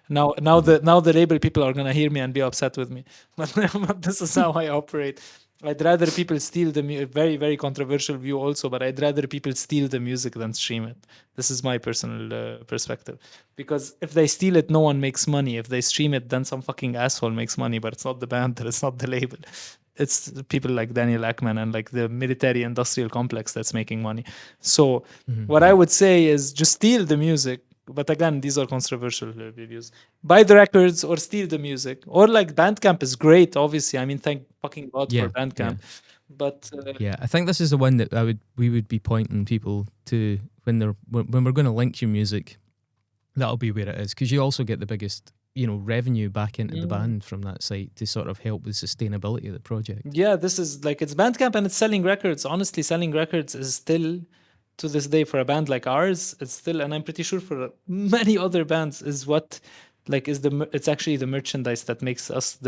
Speaker 3: now the label people are gonna hear me and be upset with me, but this is how I operate. I'd rather people steal the very, very controversial view also, but I'd rather people steal the music than stream it. This is my personal perspective. Because if they steal it, no one makes money. If they stream it, then some fucking asshole makes money, but it's not the band, it's not the label. it's people like Daniel Ackman and like the military industrial complex that's making money. So what I would say is just steal the music. But again, these are controversial reviews. Buy the records or steal the music. Or like Bandcamp is great, obviously. I mean, thank fucking God for Bandcamp. But
Speaker 2: yeah, I think this is the one that we would be pointing people to when we're going to link your music. That'll be where it is, because you also get the biggest, revenue back into the band from that site to sort of help with sustainability of the project.
Speaker 3: Yeah, this is like, it's Bandcamp and it's selling records. Honestly, selling records is still, to this day, for a band like ours, it's still, and I'm pretty sure for many other bands, is what like is it's actually the merchandise that makes us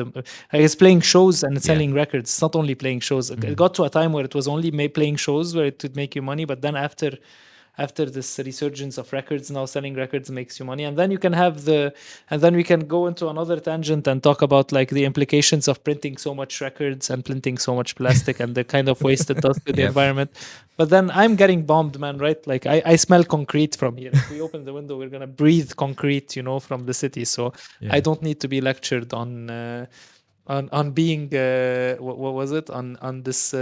Speaker 3: it's playing shows and selling records. It's not only playing shows. It got to a time where it was only playing shows where it would make you money, but then after this resurgence of records, now selling records makes you money. And then you can have and then we can go into another tangent and talk about like the implications of printing so much records and printing so much plastic and the kind of waste it does to the environment. But then I'm getting bombed, man, right? Like I smell concrete from here. If we open the window, we're gonna breathe concrete, from the city. So I don't need to be lectured on being what was it on this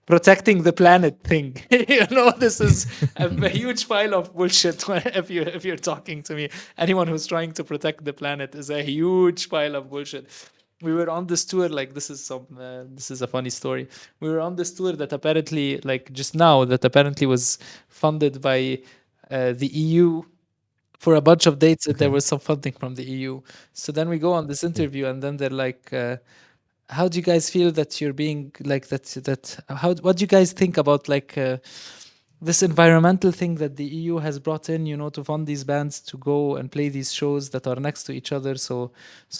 Speaker 3: protecting the planet thing. This is a huge pile of bullshit. If you're talking to me, anyone who's trying to protect the planet is a huge pile of bullshit. We were on this tour, like this is a funny story. We were on this tour that apparently, like just now, that apparently was funded by the EU for a bunch of dates. There was some funding from the EU. So then we go on this interview, and then they're like, how do you guys feel that you're being like that what do you guys think about like this environmental thing that the EU has brought in, to fund these bands to go and play these shows that are next to each other, so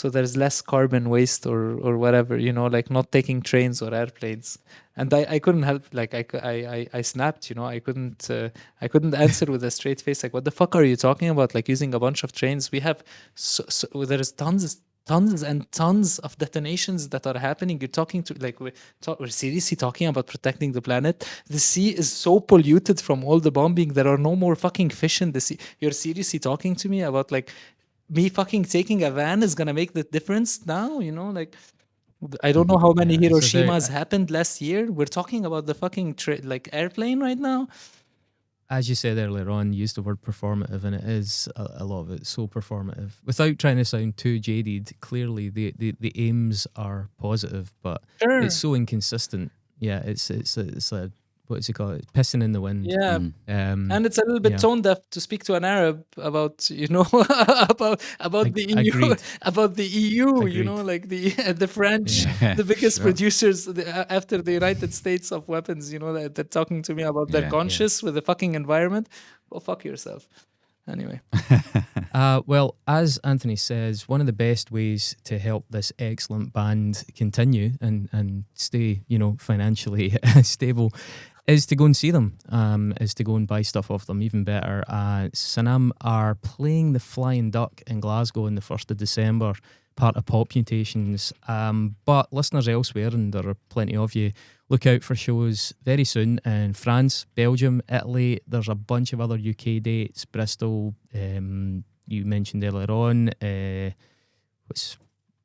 Speaker 3: there's less carbon waste or whatever, like not taking trains or airplanes. And I couldn't help, like I snapped, I couldn't answer with a straight face, like, what the fuck are you talking about? Like, using a bunch of trains, we have there's tons and tons of detonations that are happening. You're talking to, like, we're seriously talking about protecting the planet. The sea is so polluted from all the bombing. There are no more fucking fish in the sea. You're seriously talking to me about, like, me fucking taking a van is gonna make the difference now? Like, I don't know how many Hiroshimas happened last year. We're talking about the fucking like airplane right now.
Speaker 2: As you said earlier on, you used the word performative, and it is a lot of it so performative. Without trying to sound too jaded, clearly the aims are positive, but it's so inconsistent. Yeah, it's a what is it called? Pissing in the wind.
Speaker 3: Yeah, and it's a little bit tone deaf to speak to an Arab about about the EU,
Speaker 2: Agreed.
Speaker 3: about the EU.
Speaker 2: Agreed.
Speaker 3: Like the French, the biggest producers after the United States of weapons. They're talking to me about their conscience with the fucking environment. Well, fuck yourself. Anyway.
Speaker 2: Well, as Anthony says, one of the best ways to help this excellent band continue and stay, financially stable is to go and see them, is to go and buy stuff off them, even better. Sanam are playing the Flying Duck in Glasgow on the 1st of December, part of Pop Mutations. But listeners elsewhere, and there are plenty of you, look out for shows very soon in France, Belgium, Italy. There's a bunch of other UK dates, Bristol, you mentioned earlier on. What's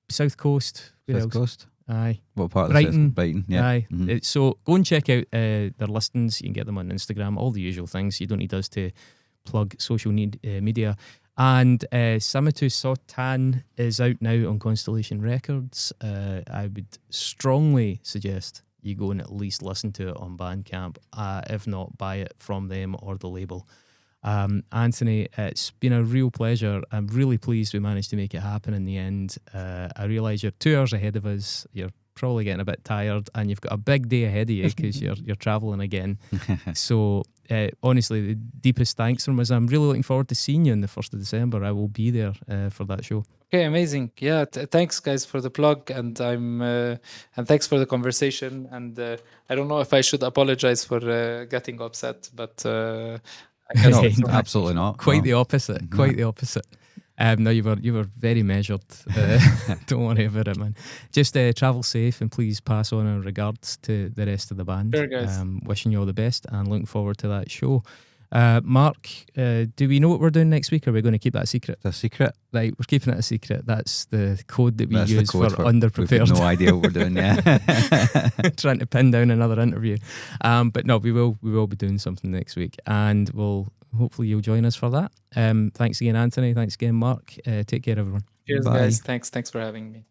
Speaker 2: South Coast?
Speaker 1: South Coast?
Speaker 2: Aye.
Speaker 1: What part of
Speaker 2: Brighton?
Speaker 1: Brighton, yeah.
Speaker 2: Aye. So go and check out their listings. You can get them on Instagram, all the usual things. You don't need us to plug social media. And Samitu Sotan is out now on Constellation Records. I would strongly suggest you go and at least listen to it on Bandcamp. If not, buy it from them or the label. Anthony, it's been a real pleasure. I'm really pleased we managed to make it happen in the end. I realise you're 2 hours ahead of us. You're probably getting a bit tired, and you've got a big day ahead of you because you're travelling again. So honestly, the deepest thanks from us. I'm really looking forward to seeing you on the 1st of December. I will be there for that show.
Speaker 3: Okay, amazing. Yeah, thanks guys for the plug, and and thanks for the conversation. And I don't know if I should apologize for getting upset, but
Speaker 1: No, absolutely not.
Speaker 2: Quite the opposite. Quite the opposite. No, you were very measured. Don't worry about it, man. Just travel safe, and please pass on our regards to the rest of the band.
Speaker 3: Sure, guys.
Speaker 2: Wishing you all the best and looking forward to that show. Mark, do we know what we're doing next week, or are we going to keep that a secret?
Speaker 1: It's a secret.
Speaker 2: Right, we're keeping it a secret. That's the code that we
Speaker 1: That's the
Speaker 2: use
Speaker 1: code
Speaker 2: for
Speaker 1: We've
Speaker 2: underprepared.
Speaker 1: got no idea what we're doing. Yeah.
Speaker 2: Trying to pin down another interview. But no, we will be doing something next week, and hopefully you'll join us for that. Thanks again, Anthony. Thanks again, Mark. Take care, everyone.
Speaker 3: Cheers,
Speaker 1: Bye.
Speaker 3: guys. Thanks for having me.